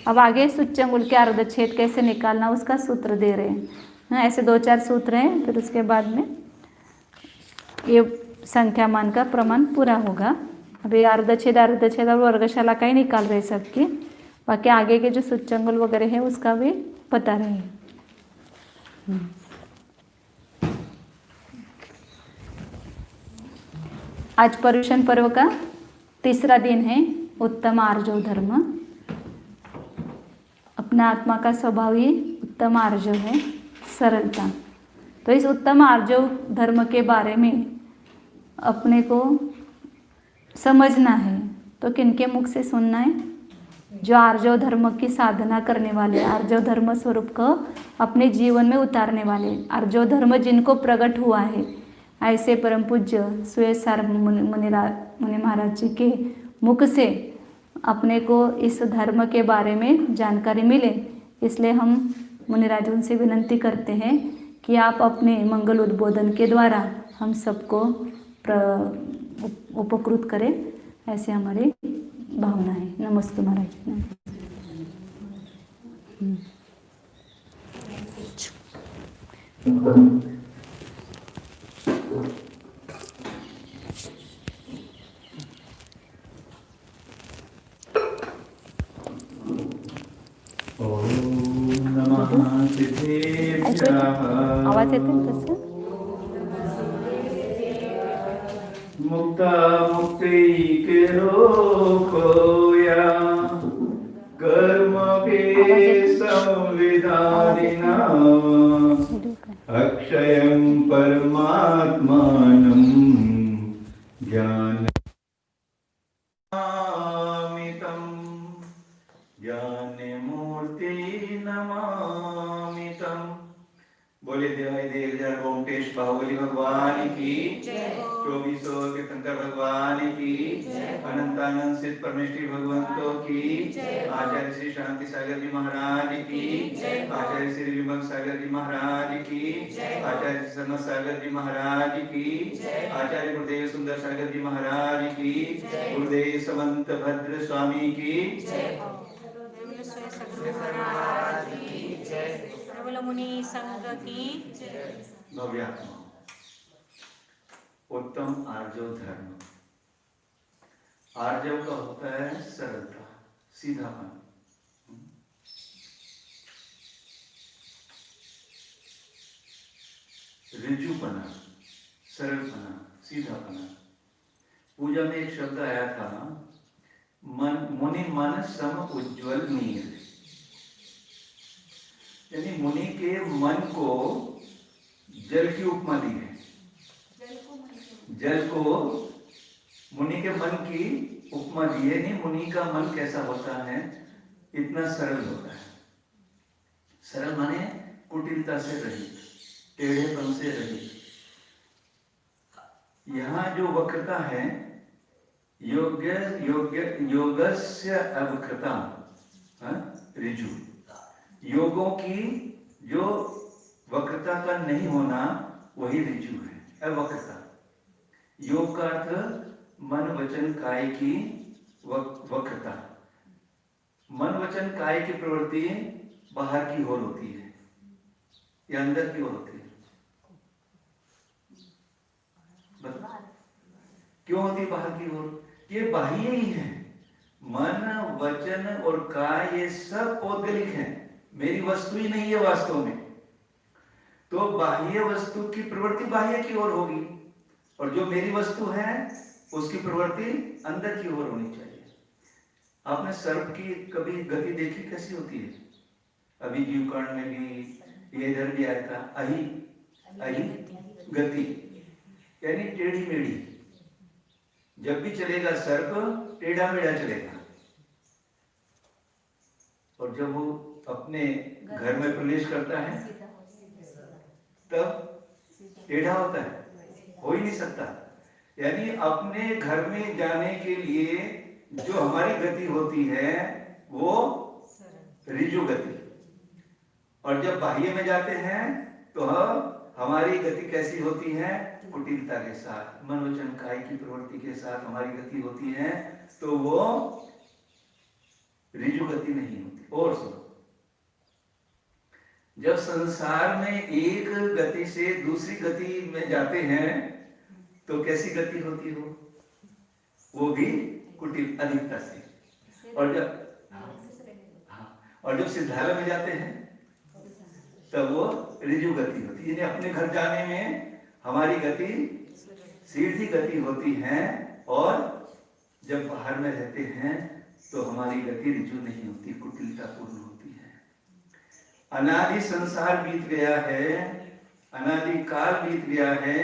अब आगे सूच्यंगुल के अर्धच्छेद कैसे निकालना उसका सूत्र दे रहे हैं। ऐसे 2-4 सूत्र हैं, फिर उसके बाद में ये संख्या मान का प्रमाण पूरा होगा। अभी अर्धच्छेद और वर्गशाला का ही निकाल रहे सबकी, बाकी आगे के जो सूच्यंगुल वगैरह है उसका भी बता रहे हैं। आज पर्युषण पर्व का तीसरा दिन है। उत्तम आर्जव धर्म, अपना आत्मा का स्वभाव ही उत्तम आर्जव है, सरलता। तो इस उत्तम आर्जव धर्म के बारे में अपने को समझना है तो किनके मुख से सुनना है? जो आर्जव धर्म की साधना करने वाले, आर्जव धर्म स्वरूप को अपने जीवन में उतारने वाले, आर्जव धर्म जिनको प्रकट हुआ है, ऐसे परम पूज्य सुयसार मुनि महाराज जी के मुख से अपने को इस धर्म के बारे में जानकारी मिले। इसलिए हम मुनिराज उनसे विनंती करते हैं कि आप अपने मंगल उद्बोधन के द्वारा हम सबको उपकृत करें, ऐसे हमारी भावना है। नमस्ते महाराज। आवाज येते तसं? मुक्ता मुक्ति के रोकोया कर्म के संविधानिना अक्षयं परमात्मानं ज्ञानमितं ज्ञानमूर्ति नमामितं। बोले देवाय देव ओमटेश बाहुबली भगवान की, 2400 तीर्थंकर भगवान की, अनंतानंद सिद्ध परमेश्वरी भगवंतों की, आचार्य श्री शांति सागर जी महाराज की, आचार्य श्री विमल सागर जी महाराज की, आचार्य श्री सागर जी महाराज की, आचार्य गुरुदेव सुंदर सागर जी महाराज की, गुरुदेव समंत भद्र स्वामी की, मुनि संघ की। भव्यात्मा उत्तम आर्जव धर्म। आर्जव का होता है सरलता, सीधापन। ऋजुपना, सरलपना, सीधापना। पूजा में एक शब्द आया था, मुनि मन सम उज्ज्वल नीर, यानी मुनि के मन को जल की उपमा दी है। जल को मुनि के मन की उपमा दी है। नहीं, मुनि का मन कैसा होता है? इतना सरल होता है। सरल माने कुटिलता से रहित, टेढ़ेपन से रहित। यहाँ जो वक्रता है, योगस्य अवक्रता, ऋजु, योगों की जो वक्रता का नहीं होना वही ऋजु है, अवक्रता। योग का अर्थ मन वचन काय की वक्रता। मन वचन काय की प्रवृत्ति बाहर की ओर होती है या अंदर की ओर होती है? क्यों होती है बाहर की ओर? ये बाह्य ही है। मन वचन और काय ये सब पौद्गलिक हैं, मेरी वस्तु ही नहीं है वास्तव में। तो बाह्य वस्तु की प्रवृत्ति बाह्य की ओर होगी और जो मेरी वस्तु है उसकी प्रवृत्ति अंदर की ओर होनी चाहिए। आपने सर्प की कभी गति देखी कैसी होती है? अभी जीवकांड में भी ये इधर भी आया था, अहि गति, यानी टेढ़ी मेढ़ी। जब भी चलेगा सर्प टेढ़ा मेढ़ा चलेगा, और जब वो अपने घर में प्रवेश करता है तब टेढ़ा होता है, हो ही नहीं सकता। यानी अपने घर में जाने के लिए जो हमारी गति होती है वो ऋजु गति, और जब बाह्य में जाते हैं तो हमारी गति कैसी होती है? कुटिलता के साथ, मन वचन काय की प्रवृत्ति के साथ हमारी गति होती है, तो वो ऋजु गति नहीं होती। और सुनो, जब संसार में एक गति से दूसरी गति में जाते हैं तो कैसी गति होती हो? वो भी कुटिल, अधिकता से। और जब सिद्धालय में जाते हैं तब वो ऋजु गति होती है। यानी अपने घर जाने में हमारी गति सीधी गति होती है, और जब बाहर में रहते हैं तो हमारी गति ऋजु नहीं होती, कुटिलता पूर्ण होती है। अनादि संसार बीत गया है, अनादि काल बीत गया है,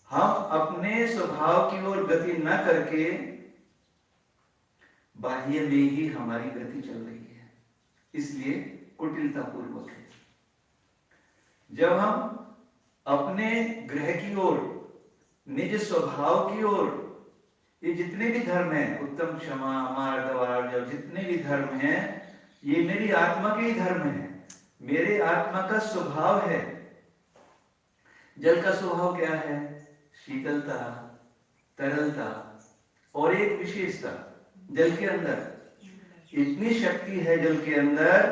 हम अपने स्वभाव की ओर गति न करके बाह्य में ही हमारी गति चल रही है, इसलिए कुटिलता पूर्वक है। जब हम अपने ग्रह की ओर, निज स्वभाव की ओर, ये जितने भी धर्म हैं, उत्तम, क्षमा, मार्दवार, जितने भी धर्म हैं, ये मेरी आत्मा के ही धर्म है, मेरे आत्मा का स्वभाव है। जल का स्वभाव क्या है? शीतलता, तरलता, और एक विशेषता, जल के अंदर इतनी शक्ति है जल के अंदर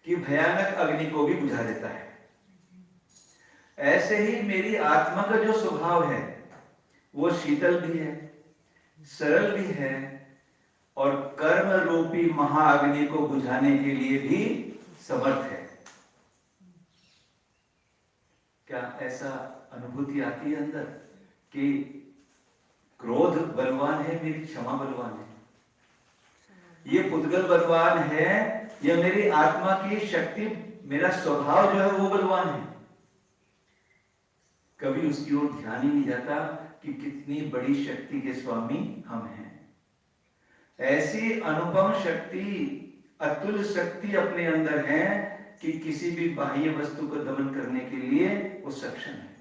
कि भयानक अग्नि को भी बुझा देता है। ऐसे ही मेरी आत्मा का जो स्वभाव है वो शीतल भी है, सरल भी है, और कर्म रूपी महाअग्नि को बुझाने के लिए भी समर्थ है। क्या ऐसा अनुभूति आती है अंदर कि क्रोध बलवान है, मेरी क्षमा बलवान है, ये पुद्गल बलवान है, ये मेरी आत्मा की शक्ति, मेरा स्वभाव जो है वो बलवान है। कभी उसकी ओर ध्यान ही नहीं जाता कि कितनी बड़ी शक्ति के स्वामी हम हैं। ऐसी अनुपम शक्ति, अतुल शक्ति अपने अंदर है कि किसी भी बाह्य वस्तु को दमन करने के लिए वो सक्षम है,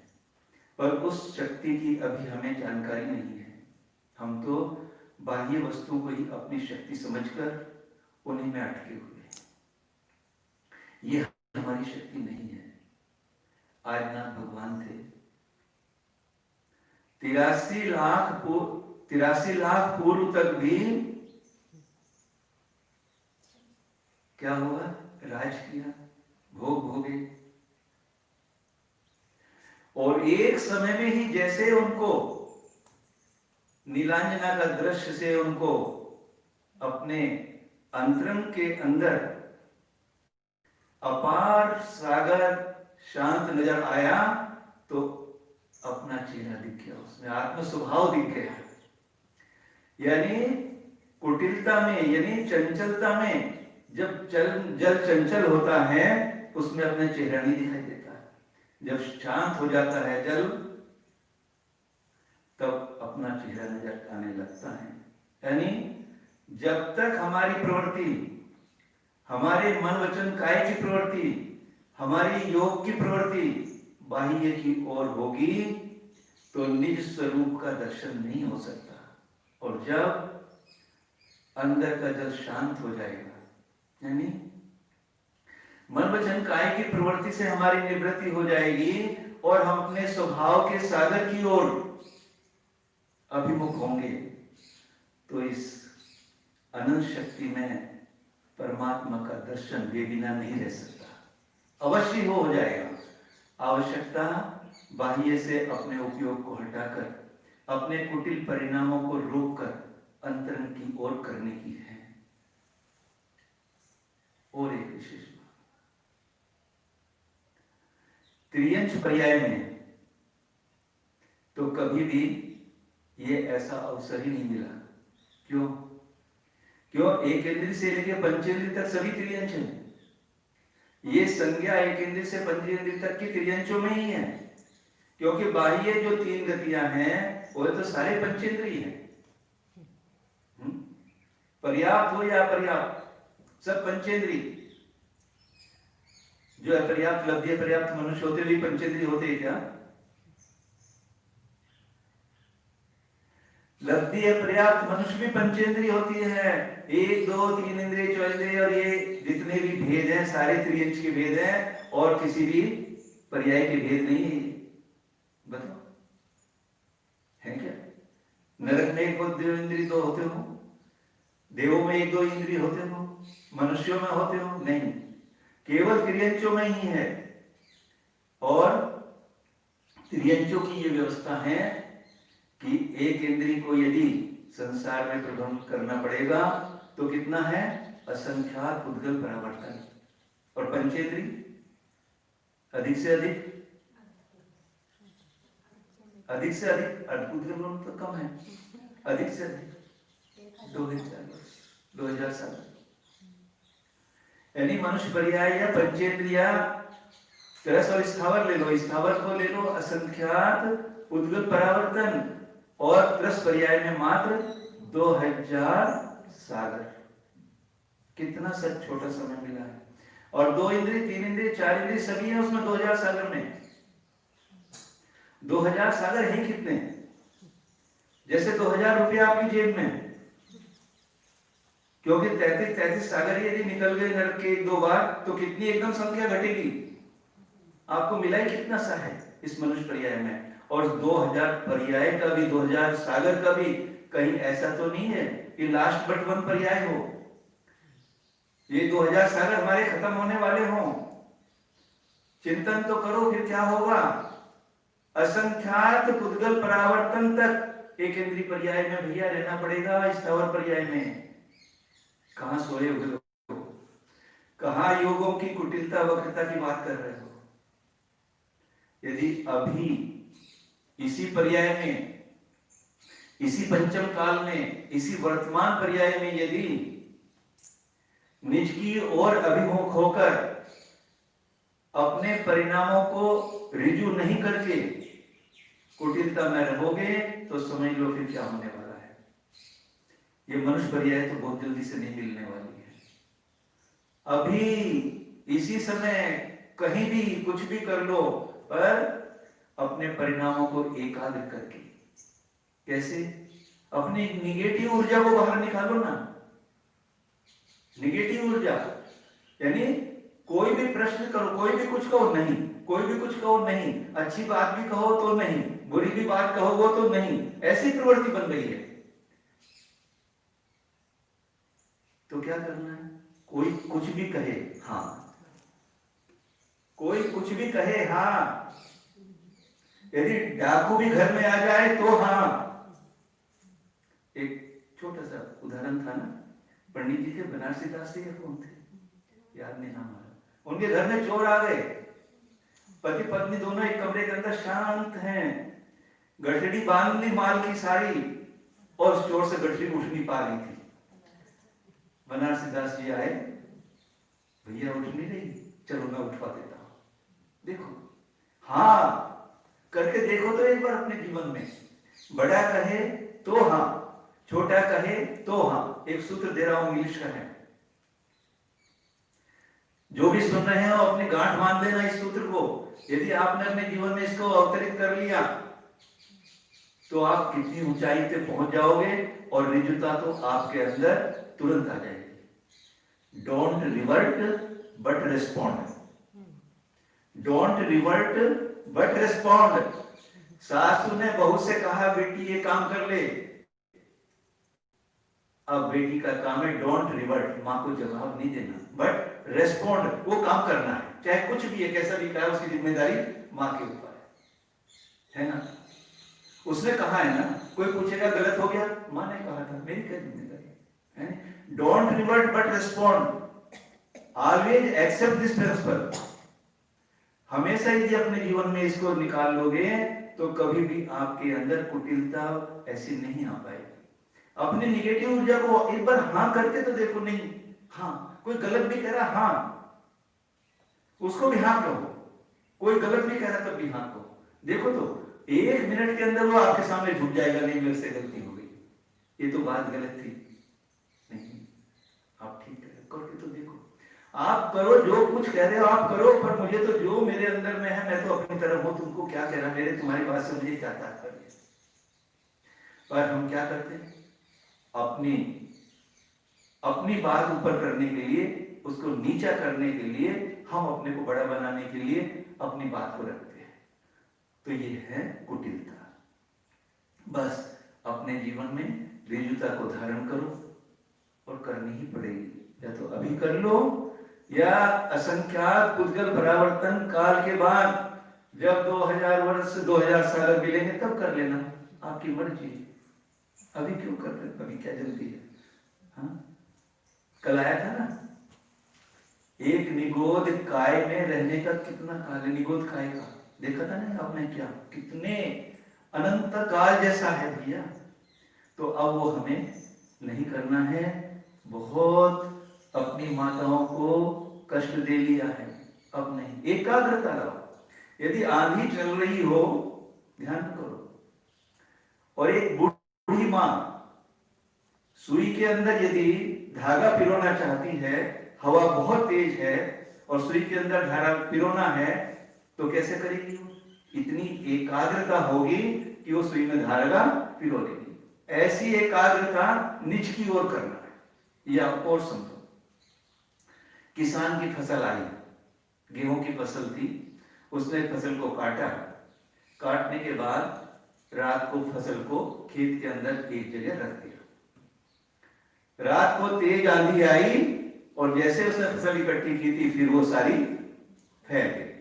पर उस शक्ति की अभी हमें जानकारी नहीं है। हम तो बाह्य वस्तुओं को ही अपनी शक्ति समझकर उन्हीं में अटके हुए हैं। ये हमारी शक्ति नहीं है। आदिनाथ भगवान थे, 83 लाख पूर्व तक भी क्या हुआ? राज किया, भोग भोगे, और एक समय में ही जैसे उनको नीलांजना का दृश्य से उनको अपने अंतरंग के अंदर अपार सागर शांत नजर आया, तो अपना चेहरा दिख गया, उसमें आत्म स्वभाव दिख गया। यानी कुटिलता में, यानी चंचलता में, जब जल चंचल होता है उसमें अपना चेहरा नहीं दिखाई देता। जब शांत हो जाता है जल, तब अपना चेहरा नजर आने लगता है। यानी जब तक हमारी प्रवृत्ति, हमारे मन वचन काय की प्रवृत्ति, हमारी योग की प्रवृत्ति बाह्य की ओर होगी तो निज स्वरूप का दर्शन नहीं हो सकता। और जब अंदर का जल शांत हो जाएगा, यानी मन वचन काय की प्रवृत्ति से हमारी निवृत्ति हो जाएगी और हम अपने स्वभाव के सागर की ओर अभिमुख होंगे, तो इस अनंत शक्ति में परमात्मा का दर्शन वे बिना नहीं रह सकता। अवश्य हो जाएगा। आवश्यकता बाह्य से अपने उपयोग को हटाकर, अपने कुटिल परिणामों को रोककर अंतरंग की ओर करने की है। और एक विशेष बात, त्रियंश पर्याय में तो कभी भी ये ऐसा अवसर ही नहीं मिला। क्यों? एक इंद्रिय से लेकर पंचेंद्रिय तक सभी त्रियंश हैं। ये संज्ञा एक इंद्रिय से पंचेंद्रिय तक की त्रियंशों में ही है, क्योंकि बाह्य जो 3 गतियां हैं वो तो सारे पंचेंद्रिय हैं। पर्याप्त हो या अपर्याप्त, सब पंचेंद्रिय। जो अपर्याप्त लब्धि पर्याप्त मनुष्य होते हुए पंचेंद्रिय होते हैं क्या? लब्धि पर्याप्त मनुष्य भी पंचेंद्रिय होती है। 1, 2, 3 इंद्रिय, 4 इंद्रिय, और ये जितने भी भेद हैं सारे त्रियंश के भेद हैं और किसी भी पर्याय के भेद नहीं है। बताओ है क्या? नरक में 1-2 इंद्रिय तो होते हो, देवों में 1-2 इंद्रिय होते हो, मनुष्यों में होते हो नहीं, केवल त्रियंशों में ही है। और त्रियंशों की ये व्यवस्था है कि एक इंद्रिय को यदि संसार में प्रभंग करना पड़ेगा तो कितना है? असंख्यात उद्गल परावर्तन। और पंचेंद्रिय अधिक से अधिक उद्गल तो कम है, अधिक से अधिक 2000 साल। यानी मनुष्य पर्याय या पंचेंद्रिया त्रस और स्थावर ले लो, स्थावर को ले लो असंख्यात उद्गत परावर्तन, और त्रस पर्याय में मात्र 2000 सागर। कितना सब छोटा समय मिला है। और 2 इंद्रिय, 3 इंद्रिय, 4 इंद्रिय सभी है उसमें 2000 सागर में। 2000 सागर हैं कितने? जैसे 2000 रुपया आपकी जेब में, क्योंकि 33 सागर यदि निकल गए नरक के 1-2 बार तो कितनी एकदम संख्या घटेगी। आपको मिला ही कितना सा है इस मनुष्य पर्याय में। और 2000 पर्याय का भी, 2000 सागर का भी कहीं ऐसा तो नहीं है कि लास्ट बट वन पर्याय हो। ये 2000 सागर हमारे खत्म होने वाले हों। चिंतन तो करो फिर क्या होगा। असंख्यात पुद्गल परावर्तन तक एक इंद्रिय पर्याय में भैया रहना पड़ेगा। स्थावर पर्याय में कहां सोए हो, कहां योगों की कुटिलता वक्रता की बात कर रहे हो। यदि अभी इसी पर्याय में, इसी पंचम काल में, इसी वर्तमान पर्याय में यदि निज की ओर अभिमुख होकर अपने परिणामों को रिजू नहीं करके कुटिलता में रहोगे तो समझ लो फिर क्या होने वाला है। ये मनुष्य पर्याय तो बहुत जल्दी से नहीं मिलने वाली है। अभी इसी समय कहीं भी कुछ भी कर लो, पर अपने परिणामों को एकाग्र करके। कैसे? अपनी निगेटिव ऊर्जा को बाहर निकालो ना। निगेटिव ऊर्जा यानी कोई भी प्रश्न करो, कोई भी कुछ कहो नहीं, कोई भी कुछ कहो नहीं, अच्छी बात भी कहो तो नहीं, बुरी भी बात कहोगे तो नहीं, ऐसी प्रवृत्ति बन गई है। तो क्या करना है? कोई कुछ भी कहे हाँ, कोई कुछ भी कहे हाँ, यदि डाकू भी घर में आ जाए तो हाँ। एक छोटा सा उदाहरण था ना, पंडित जी थे, बनारसी दास थे, कौन थे याद नहीं नाम आ रहा। उनके घर में चोर आ गए। पति पत्नी दोनों एक कमरे के अंदर शांत हैं, गठड़ी बांध ली माल की सारी, और उस चोर से गठड़ी उठ नहीं पा रही थी। बनारसी दास जी आए, भैया उठ नहीं रही, चलो मैं उठवा देता हूं। देखो हाँ करके देखो तो एक बार अपने जीवन में। बड़ा कहे तो हाँ, छोटा कहे तो हाँ। एक सूत्र दे रहा हूं इंग्लिश का है, जो भी सुन रहे हो अपनी गांठ बांध लेना इस सूत्र को। यदि आपने अपने जीवन में इसको अवतरित कर लिया तो आप कितनी ऊंचाई पे पहुंच जाओगे, और रिजुता तो आपके अंदर तुरंत आ जाएगी। Don't revert but respond, don't revert but respond. सासू ने बहू से कहा बेटी ये काम कर ले, अब बेटी का काम है डोंट रिवर्ट, मां को जवाब नहीं देना, बट रेस्पॉन्ड, वो काम करना है। चाहे कुछ भी है, कैसा भी है, उसकी जिम्मेदारी मां के ऊपर है ना। उसने कहा है ना, कोई पूछेगा गलत हो गया, मां ने कहा था, मेरी क्या जिम्मेदारी है। Don't revert but respond, always accept this principle. हमेशा यदि अपने जीवन में इसको निकाल लोगे तो कभी भी आपके अंदर कुटिलता ऐसी नहीं आ पाएगी। अपनी निगेटिव ऊर्जा को एक बार हाँ करके तो देखो। नहीं हाँ, कोई गलत भी कह रहा हाँ, उसको भी हाँ कहो। कोई गलत भी कह रहा तब भी हाँ कहो। देखो तो 1 मिनट के अंदर वो आपके सामने झुक जाएगा, नहीं मेरे से गलती हो गई, ये तो बात गलत थी, नहीं आप ठीक करके तो देखो। आप करो जो कुछ कह रहे हो आप करो, पर मुझे तो जो मेरे अंदर में है मैं तो अपनी तरफ हूं, तुमको क्या कह रहा, मेरे तुम्हारी बात से मुझे क्या तात्पर्य। पर हम क्या करते हैं, अपनी बात ऊपर करने के लिए, उसको नीचा करने के लिए, हम अपने को बड़ा बनाने के लिए अपनी बात को रखते हैं। तो ये है कुटिलता। बस अपने जीवन में रिजुता को धारण करो, और करनी ही पड़ेगी। या तो अभी कर लो, या असंख्यात पुद्गल परावर्तन काल के बाद जब 2000 वर्ष 2000 साल मिलेंगे तब कर लेना, आपकी मर्जी। अभी क्यों कर रहे, अभी क्या जल्दी है। हाँ? कल आया था ना, एक निगोद काय में रहने का कितना काल है। निगोद काय का देखा था ना आपने, क्या कितने अनंत काल जैसा है भैया। तो अब वो हमें नहीं करना है। बहुत अपनी माताओं को कष्ट दे लिया है, अब नहीं, एकाग्रता लाओ। यदि आंधी चल रही हो, ध्यान करो, और एक बूढ़ी मां सुई के अंदर यदि धागा पिरोना चाहती है, हवा बहुत तेज है और सुई के अंदर धागा पिरोना है, तो कैसे करेगी वो? इतनी एकाग्रता होगी कि वो सुई में धागा पिरो देगी। ऐसी एकाग्रता निज की ओर करना है। या और समझो, किसान की फसल आई, गेहूं की फसल थी, उसने फसल को काटा, काटने के बाद रात को फसल को खेत के अंदर एक जगह रख दिया। रात को तेज आंधी आई और जैसे उसने फसल इकट्ठी की थी, फिर वो सारी फैल गई।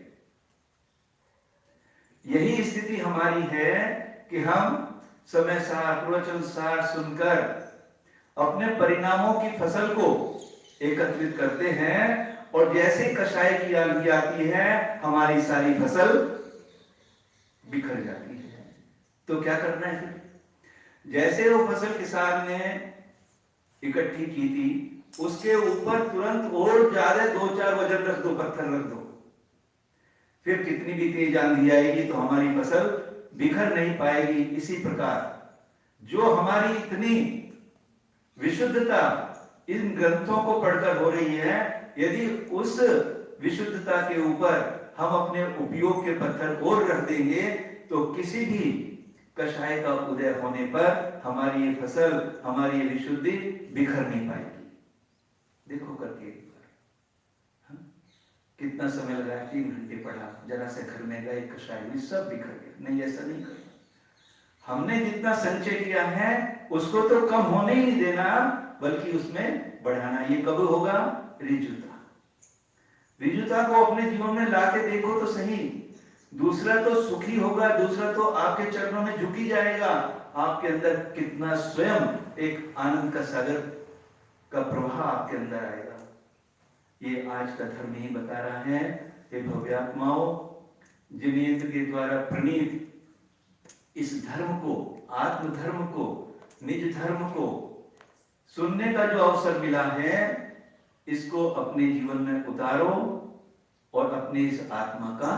यही स्थिति हमारी है कि हम समय सार, प्रवचन सार सुनकर अपने परिणामों की फसल को एकत्रित करते हैं, और जैसे कषाय की आंधी आती है, हमारी सारी फसल बिखर जाती है। तो क्या करना है फिर? जैसे वो फसल किसान ने इकट्ठी की थी, उसके ऊपर तुरंत और ज्यादा 2-4 वजन रख दो, पत्थर रख दो। फिर कितनी भी तेज आंधी आएगी तो हमारी फसल बिखर नहीं पाएगी। इसी प्रकार जो हमारी इतनी विशुद्धता इन ग्रंथों को पढ़कर हो रही है, यदि उस विशुद्धता के ऊपर हम अपने उपयोग के पत्थर और रख देंगे, तो किसी भी कषाय का उदय होने पर हमारी ये फसल, हमारी ये विशुद्धि बिखर नहीं पाएगी। देखो करके एक बार, कितना समय लगा, 3 घंटे पढ़ा, जरा से घर में गए, कषाय में सब बिखर गया। नहीं, ऐसा नहीं करना। हमने जितना संचय किया है उसको तो कम होने ही नहीं देना, बल्कि उसमें बढ़ाना। ये कब होगा? ऋजुता। ऋजुता को अपने जीवन में लाके देखो तो सही। दूसरा तो सुखी होगा, दूसरा तो आपके चरणों में झुकी जाएगा। आपके अंदर कितना स्वयं एक आनंद का सागर का प्रवाह आपके अंदर आएगा। ये आज का धर्म ही बता रहा है। हे भव्यात्माओं, जिनेन्द्र के द्वारा प्रणीत इस धर्म को, आत्म धर्म को, निज धर्म को सुनने का जो अवसर मिला है, इसको अपने जीवन में उतारो और अपने इस आत्मा का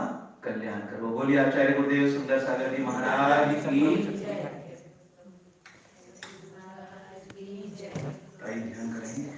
कल्याण करो। बोलिए आचार्य गुरुदेव सुंदर सागर जी महाराज की। ध्यान करेंगे।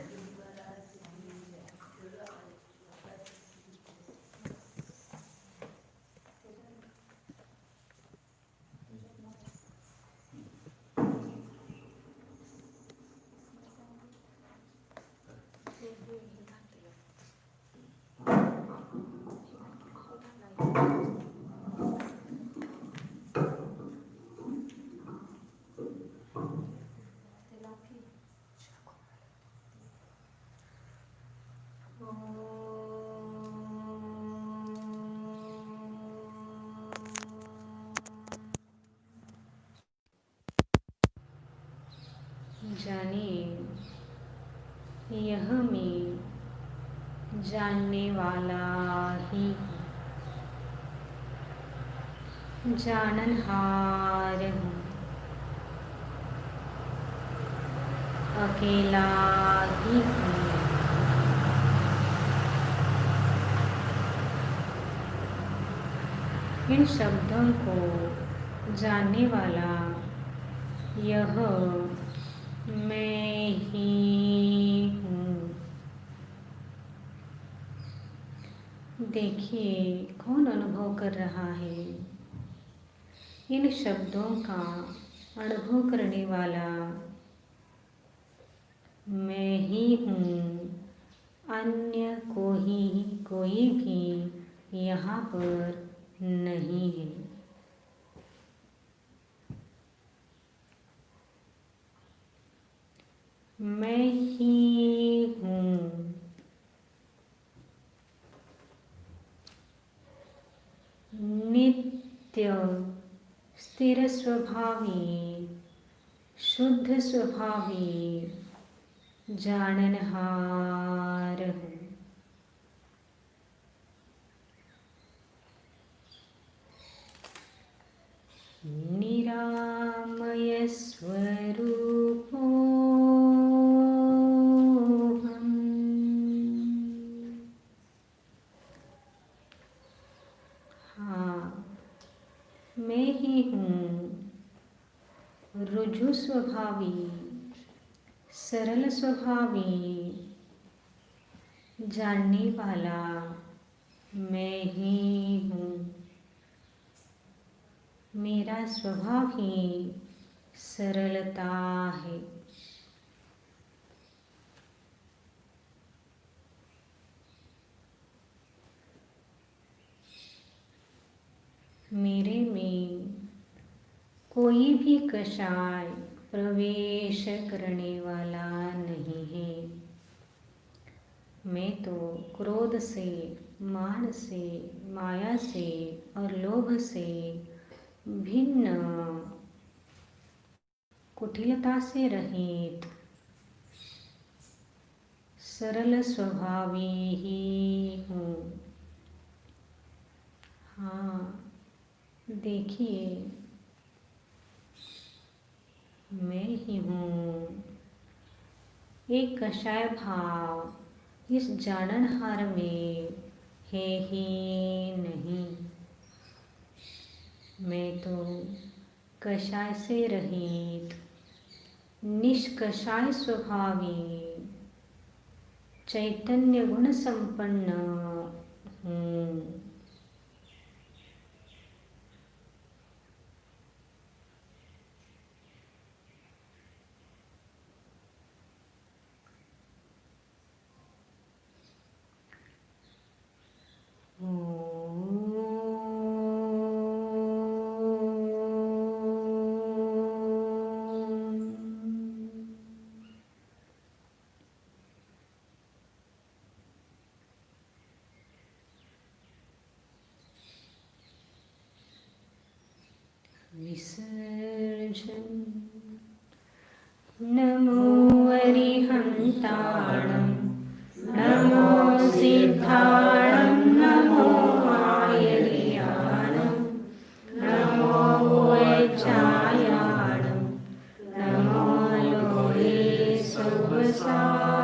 जानिए, यह मैं जानने वाला ही जाननहार हूँ, अकेला ही हूँ। इन शब्दों को जानने वाला यह मैं ही हूँ। देखिए कौन अनुभव कर रहा है? इन शब्दों का अनुभव करने वाला मैं ही हूँ। अन्य कोई भी यहाँ पर नहीं है। मैं ही हूँ। नित्य स्थिर स्वभावी, शुद्ध स्वभावी जाननहार हूँ। निरामय स्वरूपो हम, हूँ रुजु स्वभावी, सरल स्वभावी, जानने वाला मैं ही हूँ। मेरा स्वभाव ही सरलता है। मेरे में कोई भी कषाय प्रवेश करने वाला नहीं है। मैं तो क्रोध से, मान से, माया से और लोभ से भिन्न, कुटिलता से रहित सरल स्वभावी ही हूँ। हाँ, देखिए, मैं ही हूँ। एक कषाय भाव इस जाननहार में है ही नहीं। मैं तो कषाय से रहित निष्कषाय स्वभावी चैतन्य गुण संपन्न हूँ। विसर्जन। नमो अरिहन्ताणं, नमो सिद्धाणं, नमो आयर्याणं, नमो वज्रायाणं, नमो लोहे सुवसा।